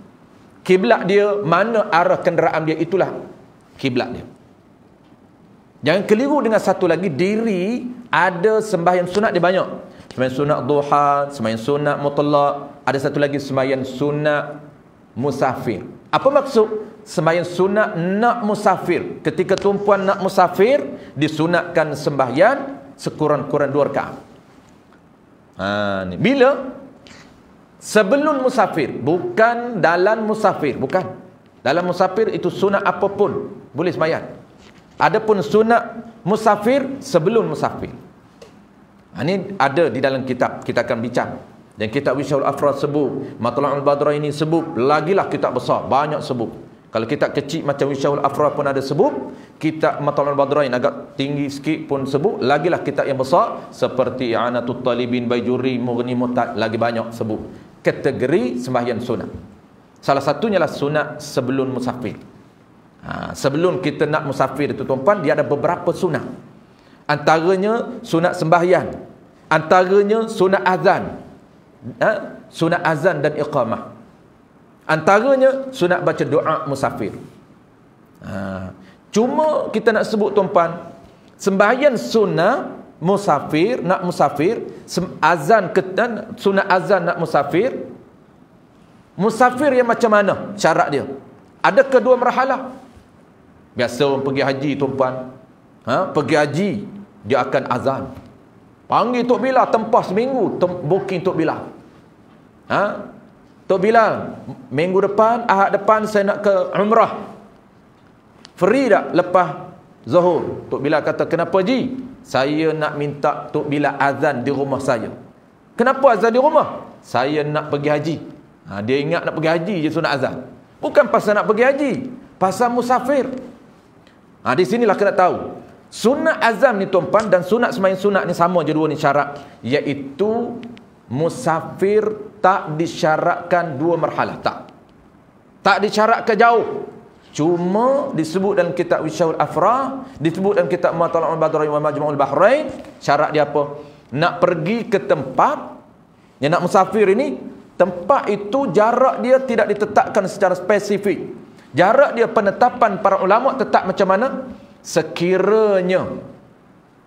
Kiblat dia, mana arah kenderaan dia, itulah kiblat dia. Jangan keliru dengan satu lagi, diri ada sembahyang sunat dia banyak. sembahyang sunat duha, sembahyang sunat mutlak, ada satu lagi sembahyang sunat musafir. Apa maksud sembahyang sunat nak musafir? Ketika tumpuan nak musafir, disunatkan sembahyang sekurang-kurang 2 rakaat. Ni bila sebelum musafir, bukan dalam musafir, bukan. Dalam musafir itu sunat apapun boleh sembahyang. Adapun sunat musafir sebelum musafir. Ini ada di dalam kitab, kita akan bincang. Dan kitab Wisyaul Afrad sebut, Matla'ul Badrain ini sebut, lagilah kitab besar, banyak sebut. Kalau kitab kecil macam Wisyaul Afrad pun ada sebut, kitab Matla'ul Badrain agak tinggi sikit pun sebut, lagilah kitab yang besar seperti I'anatul Talibin, Baijuri, Mughni Muhtad, lagi banyak sebut kategori sembahyang sunat. Salah satunya lah sunat sebelum musafir. Sebelum kita nak musafir itu tuan-tuan, dia ada beberapa sunat. Antaranya sunat sembahyang, antaranya sunat azan, sunat azan dan iqamah, antaranya sunat baca doa musafir. Cuma kita nak sebut tuan-tuan, sembahyang sunat musafir, nak musafir, azan dan sunat azan nak musafir. Musafir yang macam mana syarat dia? Ada kedua marhalah. Biasa orang pergi haji tuan-tuan, pergi haji dia akan azan. Panggil Tok Bilal tempah seminggu, booking Tok Bilal. Tok Bilal, minggu depan, Ahad depan saya nak ke umrah. Free tak lepas Zuhur? Tok Bilal kata, kenapa Ji? Saya nak minta Tok Bilal azan di rumah saya. Kenapa azan di rumah? Saya nak pergi haji. Dia ingat nak pergi haji je sunat azan. Bukan pasal nak pergi haji, pasal musafir. Di sinilah kena tahu. Sunat azan ni tuan-tuan dan sunat sembahyang sunat ni sama je dua ni syarat, iaitu musafir tak disyaratkan 2 marhalah, tak disyaratkan jauh. Cuma disebut dalam kitab Wisyaul Afrah, disebut dalam kitab Matla'ul Badrain wa Majma'ul Bahrain, syarat dia apa? Nak pergi ke tempat yang nak musafir ini, tempat itu jarak dia tidak ditetapkan secara spesifik. Jarak dia penetapan para ulama tetap macam mana? Sekiranya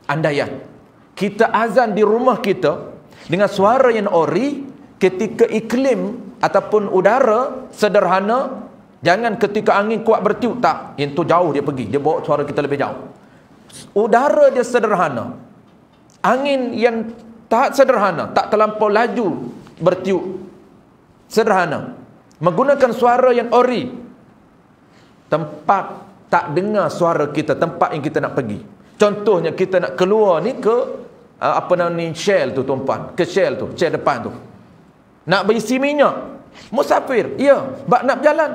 andaian kita azan di rumah kita dengan suara yang ori, ketika iklim ataupun udara sederhana, jangan ketika angin kuat bertiup, tak, yang tu jauh dia pergi, dia bawa suara kita lebih jauh. Udara dia sederhana, angin yang tak sederhana, tak terlampau laju bertiup, sederhana, menggunakan suara yang ori, tempat tak dengar suara kita, tempat yang kita nak pergi. Contohnya kita nak keluar ni ke Shell tu tuan-tuan, ke Shell tu, Shell depan tu, nak berisi minyak, musafir, ya, bak nak berjalan.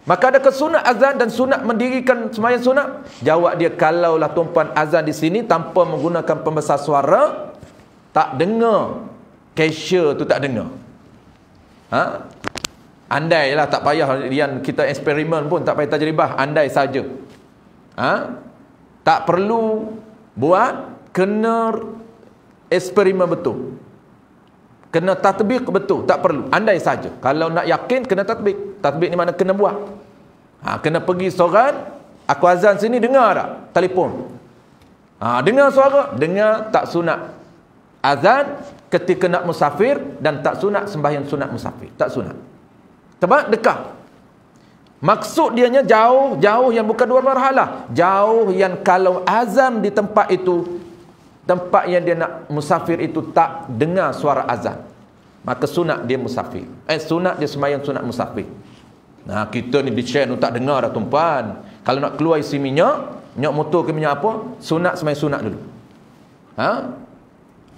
Maka ada sunat azan dan sunat mendirikan sembahyang sunat. Jawab dia, kalaulah tuan-tuan azan di sini tanpa menggunakan pembesar suara, tak dengar, cashier tu tak dengar. Andailah, tak payah yang kita eksperimen pun, tak payah tajribah, andai saja. Tak perlu buat, kena eksperimen betul, kena tatbik betul, tak perlu, andai saja. Kalau nak yakin kena tatbik. Tatbik ni mana kena buat. Kena pergi seorang, aku azan sini, dengar tak telefon? Dengar suara, dengar, tak sunat azan ketika nak musafir, dan tak sunat sembahyang sunat musafir, tak sunat. Sebab dekat. Maksud dianya jauh, jauh yang bukan 2 marhalah. Jauh yang kalau azan di tempat itu, tempat yang dia nak musafir itu tak dengar suara azan, maka sunat dia musafir. Sunat dia sembahyang sunat musafir. Kita ni di share tak dengar dah tuan-tuan. Kalau nak keluar isi minyak motor ke minyak apa, sunat sembahyang sunat dulu.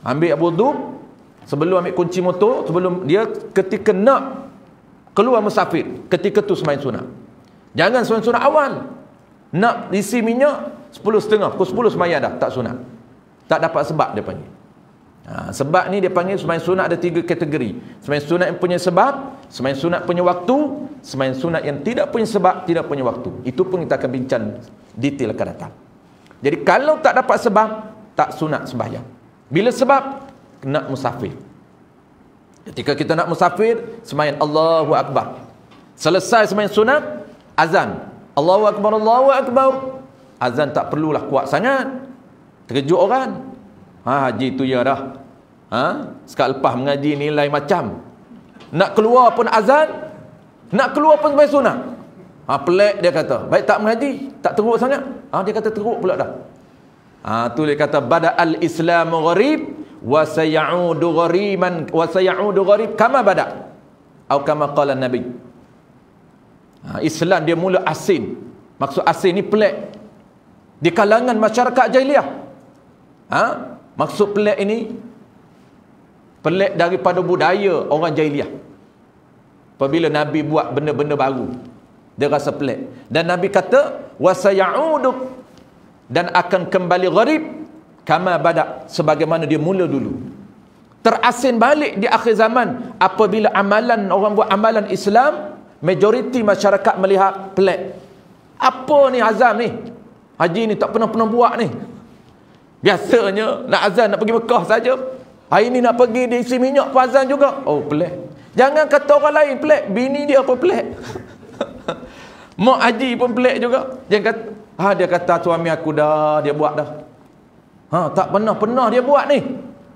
Ambil wudu, sebelum ambil kunci motor, sebelum dia ketika nak keluar musafir, ketika tu sembahyang sunat. Jangan sembahyang sunat awal. Nak isi minyak 10.30, pukul 10 sembahyang dah, tak sunat. Tak dapat sebab dia panggil. Sebab ni dia panggil sembahyang sunat ada 3 kategori. Sembahyang sunat yang punya sebab, sembahyang sunat punya waktu, sembahyang sunat yang tidak punya sebab, tidak punya waktu. Itu pun kita akan bincang detail akan datang. Jadi kalau tak dapat sebab, tak sunat sembahyang. Bila sebab, nak musafir. Ketika kita nak musafir, sembahyang Allahu Akbar. Selesai sembahyang sunat, azan. Allahu Akbar, Allahu Akbar. Azan tak perlulah kuat sangat, terkejut orang. Haji tu ya dah. Sekali lepas mengaji nilai macam. Nak keluar pun azan, nak keluar pun sampai sunat. Pelik dia kata. Baik tak mengaji, tak teruk sangat. Dia kata teruk pula dah. Tu dia kata bada'al islamu gharib wa sayaudu ghariman wa sayaudu gharib kama bada'. Atau kama qala Nabi. Islam dia mula asing. Maksud asing ni pelik. Di kalangan masyarakat jahiliah. Maksud pelik ini pelik daripada budaya orang jahiliah. Apabila Nabi buat benda-benda baru, dia rasa pelik. Dan Nabi kata wasayaudu, dan akan kembali gharib kama bada', sebagaimana dia mula dulu. Terasing balik di akhir zaman apabila amalan orang buat amalan Islam, majoriti masyarakat melihat pelik. Apa ni azam ni? Haji ni tak pernah buat ni. Biasanya nak azan nak pergi Mekah saja. Hari ni nak pergi diisi minyak pun azan juga. Oh, pelik. Jangan kata orang lain pelik, bini dia pun pelik. Mak haji pun pelik juga. Jangan kata dia kata suami aku dah dia buat dah. Tak pernah dia buat ni.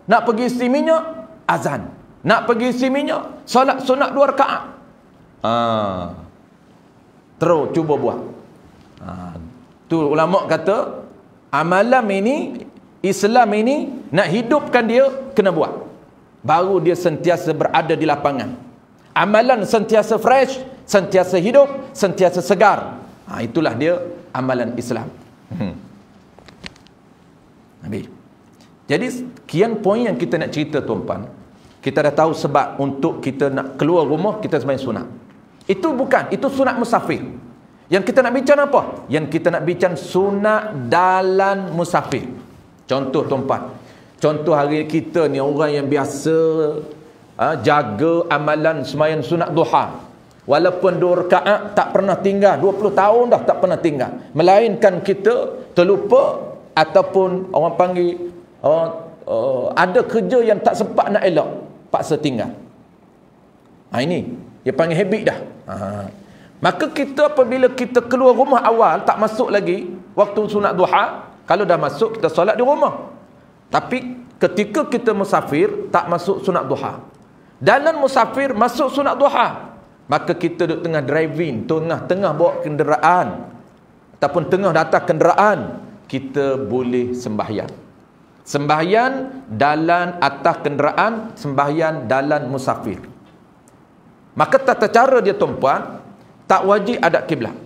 Nak pergi isi minyak azan. Nak pergi isi minyak solat sunat 2 rakaat. Terus cuba buat. Tu ulama kata amalan ini, Islam ini nak hidupkan dia kena buat. Baru dia sentiasa berada di lapangan. Amalan sentiasa fresh, sentiasa hidup, sentiasa segar. Itulah dia amalan Islam. Habis. Jadi sekian poin yang kita nak cerita tuan-puan. Kita dah tahu sebab untuk kita nak keluar rumah kita sembahyang sunat. Itu bukan, itu sunat musafir. Yang kita nak bincang apa? Yang kita nak bincang sunat dalam musafir. Contoh tuan-puan. Contoh hari kita ni orang yang biasa jaga amalan sembahyang sunat duha. Walaupun 2 rakaat tak pernah tinggal, 20 tahun dah tak pernah tinggal. Melainkan kita terlupa ataupun orang panggil ada kerja yang tak sempat nak elok, paksa tinggal. Ini dia panggil habit dah. Maka kita apabila kita keluar rumah awal, tak masuk lagi waktu sunat duha, kalau dah masuk kita solat di rumah. Tapi ketika kita musafir tak masuk sunat duha. Dalam musafir masuk sunat duha, maka kita duduk tengah driving, tengah bawa kenderaan ataupun tengah datang kenderaan, kita boleh sembahyang. Sembahyang dalam atas kenderaan, sembahyang dalam musafir. Maka tata cara dia tuan-puan, tak wajib hadap kiblat.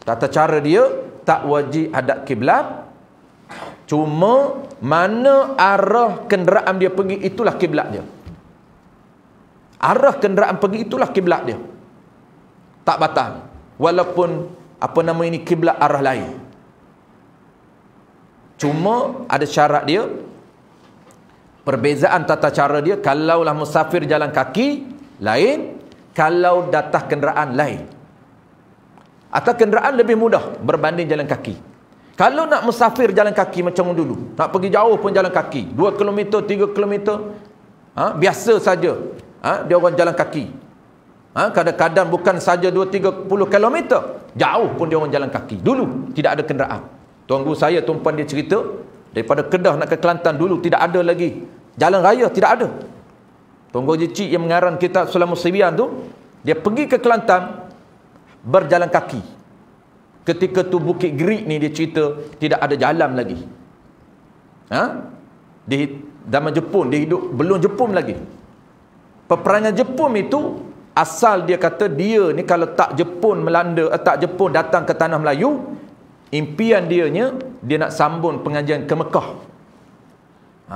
Tata cara dia tak wajib hadap kiblat. Cuma mana arah kenderaan dia pergi, itulah kiblat dia. Arah kenderaan pergi itulah kiblat dia. Tak batal. Walaupun kiblat arah lain. Cuma ada syarat dia. Perbezaan tata cara dia, kalaulah musafir jalan kaki lain, kalau datang kenderaan lain. Atau kenderaan lebih mudah berbanding jalan kaki. Kalau nak musafir jalan kaki macam dulu, nak pergi jauh pun jalan kaki, 2 km, 3 km, biasa saja. Dia orang jalan kaki. Kadang-kadang bukan saja 2-30 km, jauh pun dia orang jalan kaki. Dulu tidak ada kenderaan. Tuan guru saya, tuan-puan, dia cerita daripada Kedah nak ke Kelantan dulu tidak ada lagi jalan raya, tidak ada. Tuan guru cik yang mengarang kitab Sulamus Sibian tu, dia pergi ke Kelantan berjalan kaki. Ketika tu Bukit Gerik ni dia cerita tidak ada jalan lagi. Di zaman Jepun dia hidup belum Jepun lagi. Peperangan Jepun itu asal dia kata dia ni kalau tak Jepun melanda, tak Jepun datang ke tanah Melayu, impian dia nak sambung pengajian ke Mekah.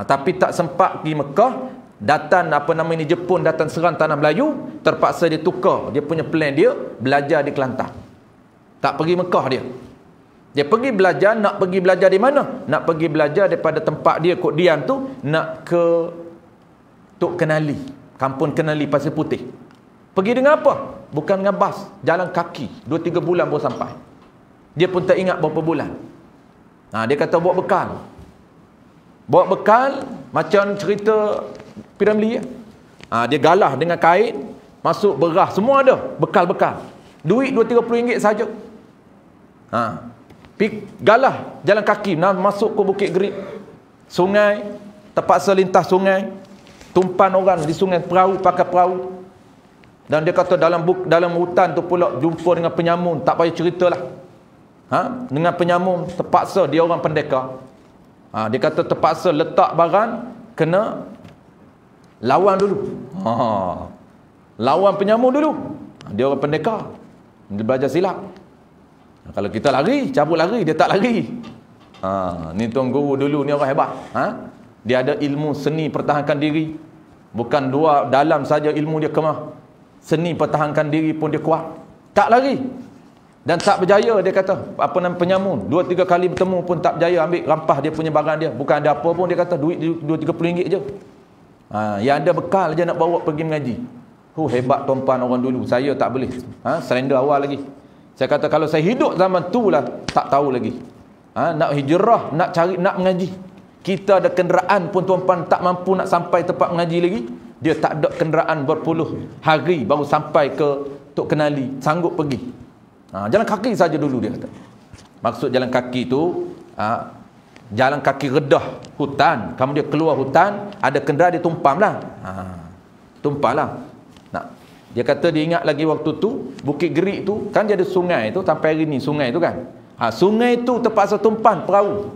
Tapi tak sempat pergi Mekah, datang Jepun datang serang tanah Melayu, terpaksa dia tukar dia punya plan dia belajar di Kelantan. Tak pergi Mekah dia. Dia pergi belajar, nak pergi belajar di mana? Nak pergi belajar daripada tempat dia kod diam tu, nak ke Tok Kenali, Kampung Kenali Pasir Putih. Pergi dengan apa? Bukan dengan bas, jalan kaki. 2-3 bulan baru sampai. Dia pun tak ingat berapa bulan. Dia kata bawa bekal. Bawa bekal macam cerita Piramli. Dia galah dengan kain, masuk beras, semua ada. Bekal-bekal. Duit 2-30 ringgit saja. Galah jalan kaki, masuk ke Bukit Gerik, sungai, terpaksa lintas sungai, tumpan orang di sungai perahu, pakai perahu. Dan dia kata dalam hutan tu pula jumpa dengan penyamun, tak payah ceritalah. Dengan penyamun, terpaksa dia orang pendekar. Dia kata terpaksa letak barang, kena lawan dulu. Lawan penyamun dulu. Dia orang pendekar. Dia belajar silat. Kalau kita lari, cabut lari, dia tak lari. Ni tuan guru dulu ni orang hebat. Dia ada ilmu seni pertahankan diri. Bukan dua dalam saja ilmu dia kemah. Seni pertahankan diri pun dia kuat. Tak lari. Dan tak berjaya, dia kata. Apa nama penyamun. 2-3 kali bertemu pun tak berjaya ambil rampah dia punya barang dia. Bukan ada apa pun, dia kata duit RM2-30 je. Yang ada bekal je nak bawa pergi mengaji. Hebat tuan-puan orang dulu. Saya tak boleh. Surrender awal lagi. Saya kata kalau saya hidup zaman tu lah, tak tahu lagi. Nak hijrah, nak cari, nak mengaji. Kita ada kenderaan pun tuan-puan tak mampu nak sampai tempat mengaji lagi. Dia tak ada kenderaan berpuluh hari baru sampai ke Tok Kenali, sanggup pergi. Jalan kaki saja dulu dia kata. Maksud jalan kaki tu, jalan kaki redah hutan. Kamu dia keluar hutan, ada kenderaan dia tumpam lah. Tumpam lah. Dia kata dia ingat lagi waktu tu, Bukit Gerik tu, kan dia ada sungai tu, sampai hari ni sungai tu kan. Sungai tu terpaksa tumpan perahu.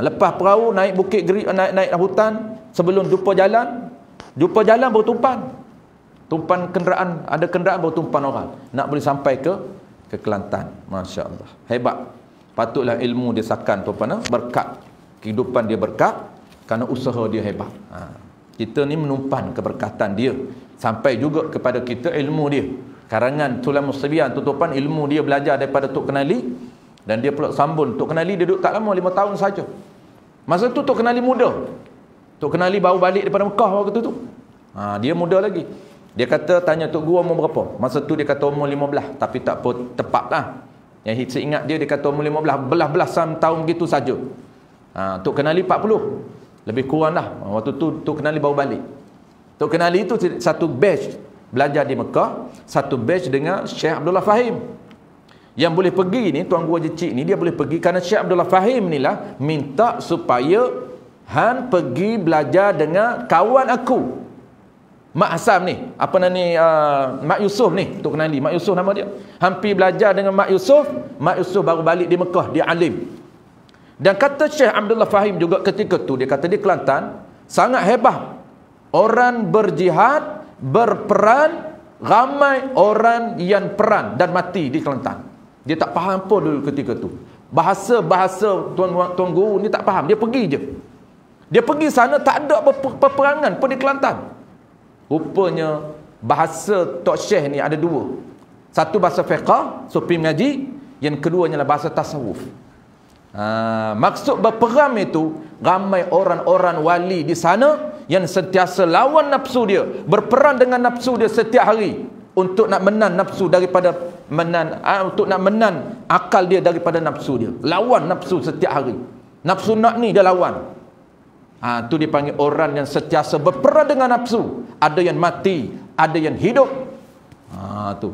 Lepas perahu naik Bukit Gerik, naik hutan, sebelum jumpa jalan baru tumpan kenderaan, ada kenderaan baru tumpan orang nak boleh sampai ke Kelantan. Masya Allah, hebat. Patutlah ilmu dia sakan tuan-tuan, berkat kehidupan dia berkat kerana usaha dia hebat. Kita ni menumpan keberkatan dia sampai juga kepada kita ilmu dia. Karangan Sulamus Sibian tutupan ilmu dia belajar daripada Tok Kenali, dan dia pula sambung. Tok Kenali dia duduk tak lama, 5 tahun saja. Masa tu Tok Kenali muda. Tok Kenali baru balik daripada Mekah waktu tu. Dia muda lagi. Dia kata, tanya Tok Guru umur berapa? Masa tu dia kata umur 15. Tapi tak apa, tepat lah. Yang saya ingat dia kata umur 15. Belas-belasan tahun begitu saja. Tok Kenali 40. Lebih kurang lah. Waktu tu Tok Kenali baru balik. Tok Kenali itu satu batch belajar di Mekah. Satu batch dengan Syekh Abdullah Fahim. Yang boleh pergi ni, Tuan Guru Jecik ni, dia boleh pergi kerana Syekh Abdullah Fahim ni lah minta supaya Han pergi belajar dengan kawan aku, Mak Hassan ni, apa nama ni, Mak Yusuf ni, Tok Kenali, Mak Yusuf nama dia. Hampir belajar dengan Mak Yusuf baru balik di Mekah, dia alim. Dan kata Syekh Abdullah Fahim juga ketika tu, dia kata di Kelantan sangat hebat. Orang berjihad, berperan, ramai orang yang perang dan mati di Kelantan. Dia tak faham apa dulu ketika tu. Bahasa-bahasa Tuan Guru ni tak faham, dia pergi je. Dia pergi sana tak ada peperangan pun di Kelantan. Rupanya bahasa Tok Syekh ni ada 2. Satu bahasa fiqh, sopi mengaji. Yang keduanya adalah bahasa tasawuf. Maksud berperang itu, ramai orang-orang wali di sana yang sentiasa lawan nafsu dia, berperang dengan nafsu dia setiap hari untuk nak menang nafsu daripada untuk nak menang akal dia daripada nafsu dia. Lawan nafsu setiap hari. Nafsu nak ni dia lawan. Tu dipanggil orang yang sentiasa berperang dengan nafsu. Ada yang mati, ada yang hidup. Tu.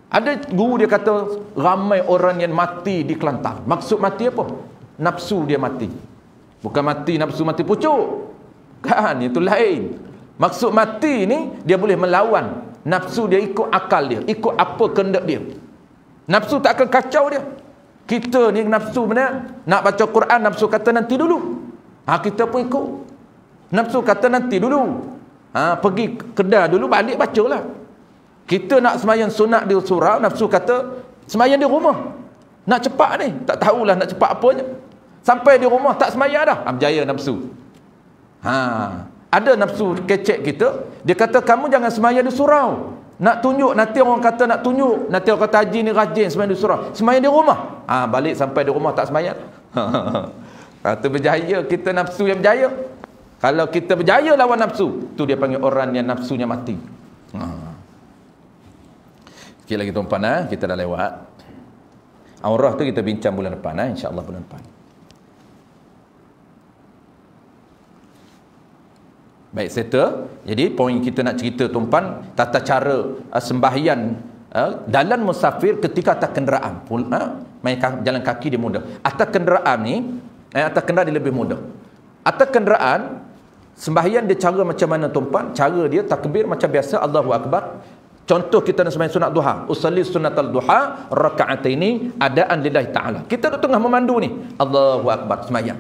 Ada guru dia kata ramai orang yang mati di Kelantan. Maksud mati apa? Nafsu dia mati. Bukan mati nafsu mati pucuk. Kan, itu lain. Maksud mati ni dia boleh melawan nafsu dia, ikut akal dia, ikut apa kehendak dia. Nafsu tak akan kacau dia. Kita ni nafsu benar, nak baca Quran nafsu kata nanti dulu. Kita pun ikut. Nafsu kata nanti dulu. Pergi kedai dulu, balik bacalah. Kita nak semayang sunat di surau, nafsu kata semayang di rumah. Nak cepat ni, tak tahulah nak cepat apanya. Sampai di rumah tak semayang dah. Berjaya nafsu. Ada nafsu kecek kita, dia kata kamu jangan semayang di surau. Nak tunjuk, nanti orang kata nak tunjuk, nanti orang kata haji ni rajin semayang di surau. Semayang di rumah. Balik sampai di rumah tak semayang. Itu berjaya, kita nafsu yang berjaya. Kalau kita berjaya lawan nafsu, tu dia panggil orang yang nafsunya mati. Sikit lagi tuan-tuan, kita dah lewat. Aurah tu kita bincang bulan depan, insya-Allah bulan depan. Baik, settle. Jadi poin kita nak cerita tuan-tuan, tata cara sembahyang dalam musafir ketika atas kenderaan. Main jalan kaki dia mudah. Atas kenderaan ni, atas kenderaan dia lebih mudah. Atas kenderaan, sembahyang dia cara macam mana tuan-puan? Cara dia takbir macam biasa, Allahu Akbar. Contoh kita nak sembahyang sunat duha, usalli sunatal duha raka'ataini adaan lillahi ta'ala. Kita duduk tengah memandu ni, Allahu Akbar, sembahyang.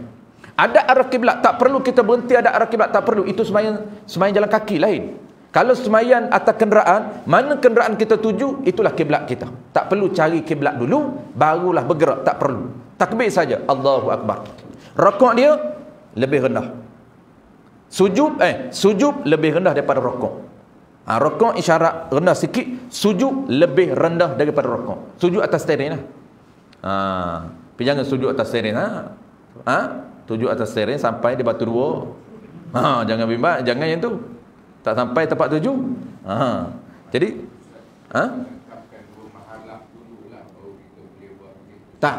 Ada arah kiblat, tak perlu kita berhenti ada arah kiblat, tak perlu. Itu sembahyang jalan kaki lain. Kalau sembahyang atas kenderaan, mana kenderaan kita tuju, itulah kiblat kita. Tak perlu cari kiblat dulu, barulah bergerak, tak perlu. Takbir saja, Allahu Akbar. Rakaat dia lebih rendah. Sujud lebih rendah daripada rakaat. Rakaat isyarat rendah sikit, sujud lebih rendah daripada rakaat. Sujud atas steering lah. Tapi jangan sujud atas steering lah. Sujud atas steering sampai di batu dua. Jangan bimbang, jangan yang tu. Tak sampai tempat tuju. Jadi tak.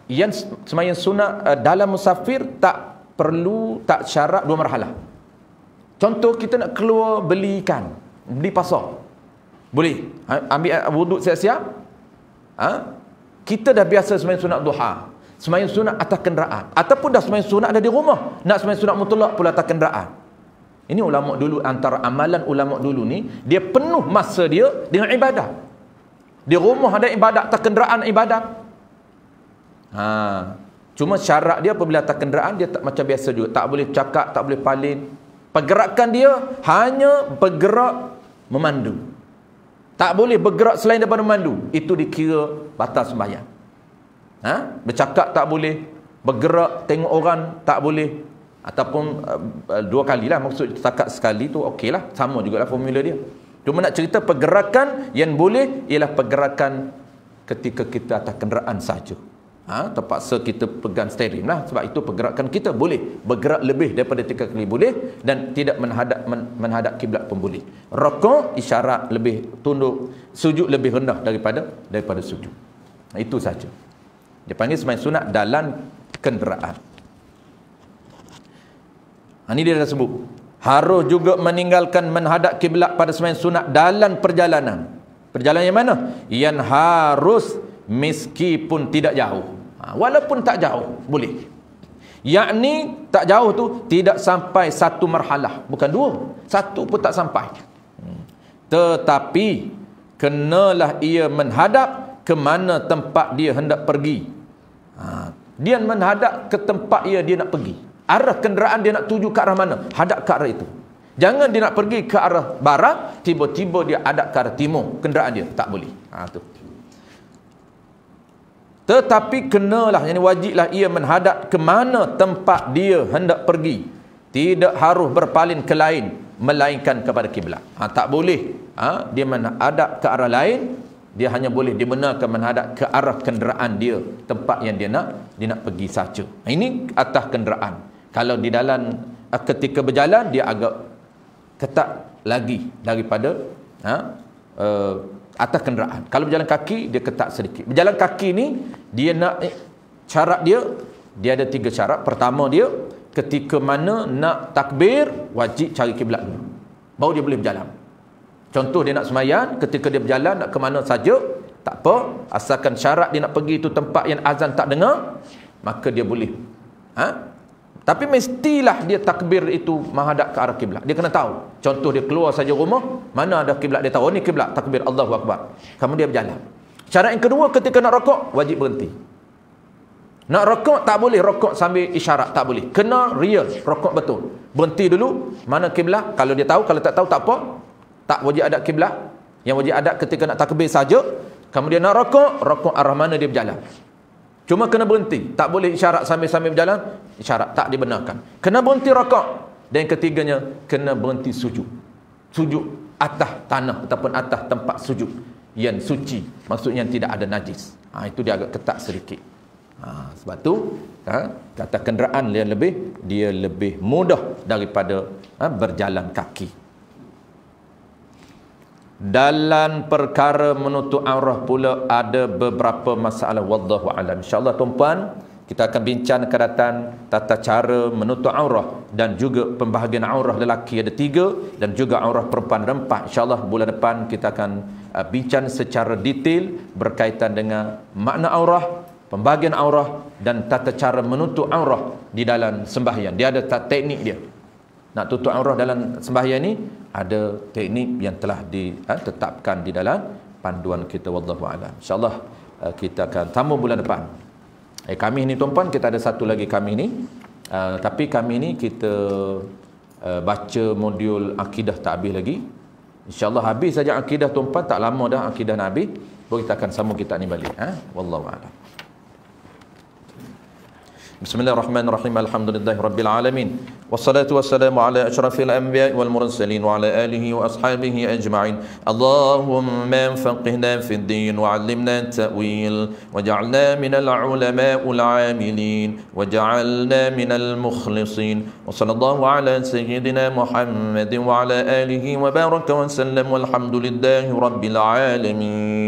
Yang sembahyang sunat dalam musafir tak perlu, tak syarat 2 marhalah. Contoh kita nak keluar beli ikan, beli pasar, boleh ambil wuduk siap-siap. Kita dah biasa sembahyang sunat duha, sembahyang sunat atas kenderaan, ataupun dah sembahyang sunat ada di rumah, nak sembahyang sunat mutlak pula atas kenderaan. Ini ulama dulu, antara amalan ulama dulu ni, dia penuh masa dia dengan ibadat. Di rumah ada ibadat, atas kenderaan ibadat. Cuma syarat dia apabila atas kenderaan dia tak macam biasa juga, tak boleh cakap, tak boleh palin. Pergerakan dia hanya bergerak memandu. Tak boleh bergerak selain daripada memandu. Itu dikira batal sembahyang. Bercakap tak boleh, bergerak tengok orang tak boleh, ataupun 2 kali lah, maksud setakat sekali tu okey lah, sama jugalah formula dia. Cuma nak cerita pergerakan yang boleh ialah pergerakan ketika kita atas kenderaan saja. Terpaksa kita pegang steering lah, sebab itu pergerakan kita boleh bergerak lebih daripada 3 kali boleh, dan tidak menghadap kiblat pun boleh. Rakaat isyarat lebih tunduk, sujud lebih rendah daripada sujud. Itu saja. Dia panggil sembahyang sunat dalam kenderaan. Ini dia dah sebut. Harus juga meninggalkan menghadap kiblat pada sembahyang sunat dalam perjalanan. Perjalanan yang mana? Yang harus meskipun tidak jauh. Walaupun tak jauh, boleh. Yakni tak jauh tu tidak sampai 1 marhalah, bukan 2, 1 pun tak sampai. Tetapi kenalah ia menghadap ke mana tempat dia hendak pergi. Dia menghadap ke tempat dia nak pergi. Arah kenderaan dia nak tuju ke arah mana, hadap ke arah itu. Jangan dia nak pergi ke arah barat, tiba-tiba dia hadap ke arah timur kenderaan dia, tak boleh. Tu. Tetapi kenalah, yang wajiblah ia menghadap ke mana tempat dia hendak pergi. Tidak harus berpaling ke lain, melainkan kepada kiblat. Tak boleh dia menghadap ke arah lain, dia hanya boleh dibenarkan menghadap ke arah kenderaan dia, tempat yang dia nak pergi saja. Ini atas kenderaan. Kalau di dalam ketika berjalan, dia agak ketat lagi daripada atas kenderaan. Kalau berjalan kaki, dia ketat sedikit. Berjalan kaki ni, dia nak syarat dia ada 3 syarat. Pertama dia, ketika mana nak takbir, wajib cari kiblat dulu, baru dia boleh berjalan. Contoh dia nak sembahyang, ketika dia berjalan nak ke mana saja, tak apa, asalkan syarat dia nak pergi itu tempat yang azan tak dengar, maka dia boleh. Tapi mestilah dia takbir itu menghadap ke arah kiblat. Dia kena tahu. Contoh dia keluar saja rumah, mana ada kiblat dia tahu, ni kiblat, takbir Allahu Akbar. Kemudian dia berjalan. Syarat yang kedua, ketika nak rakaat, wajib berhenti. Nak rakaat tak boleh rakaat sambil isyarat, tak boleh. Kena real, rakaat betul. Berhenti dulu, mana kiblat, kalau dia tahu, kalau tak tahu tak apa. Tak wajib hadap kiblat. Yang wajib hadap ketika nak takbir saja. Kemudian nak rakaat arah mana dia berjalan. Cuma kena berhenti, tak boleh isyarat sambil-sambil berjalan, isyarat tak dibenarkan. Kena berhenti rakaat. Dan yang ketiganya, kena berhenti sujud. Sujud atas tanah ataupun atas tempat sujud yang suci, maksudnya yang tidak ada najis. Itu dia agak ketat sedikit. Sebab tu kata kenderaan dia lebih mudah daripada berjalan kaki. Dalam perkara menutup aurah pula ada beberapa masalah, wallahu alam. InsyaAllah tuan-puan, kita akan bincang keratan tata cara menutup aurah, dan juga pembahagian aurah lelaki ada 3, dan juga aurah perempuan ada 4. InsyaAllah bulan depan kita akan bincang secara detail berkaitan dengan makna aurah, pembahagian aurah dan tata cara menutup aurah di dalam sembahyang. Dia ada teknik dia. Nak tutup aurah dalam sembahyang ni ada teknik yang telah ditetapkan di dalam panduan kita, wallahu a'lam. Insya-Allah kita akan tamu bulan depan. Kami ni tuan-puan, kita ada satu lagi kami ni. Tapi kami ni kita baca modul akidah tak habis lagi. InsyaAllah habis saja akidah tuan-puan, tak lama dah akidah nak habis. Baru kita akan sambung kitab ni balik. Wallahu a'lam. Bismillahirrahmanirrahim. Alhamdulillahi rabbil alamin. Wassalatu wassalamu ala asyrafil anbiya'i wal mursalin wa ala alihi wa ashabihi ajma'in. Allahumma faqihna fid din wa 'allimna at-ta'wil waj'alna minal ulama'il 'amilin waj'alna minal mukhlisin. Wa sallallahu ala sayyidina Muhammadin wa ala alihi wa baraka wa sallam walhamdulillahi rabbil alamin.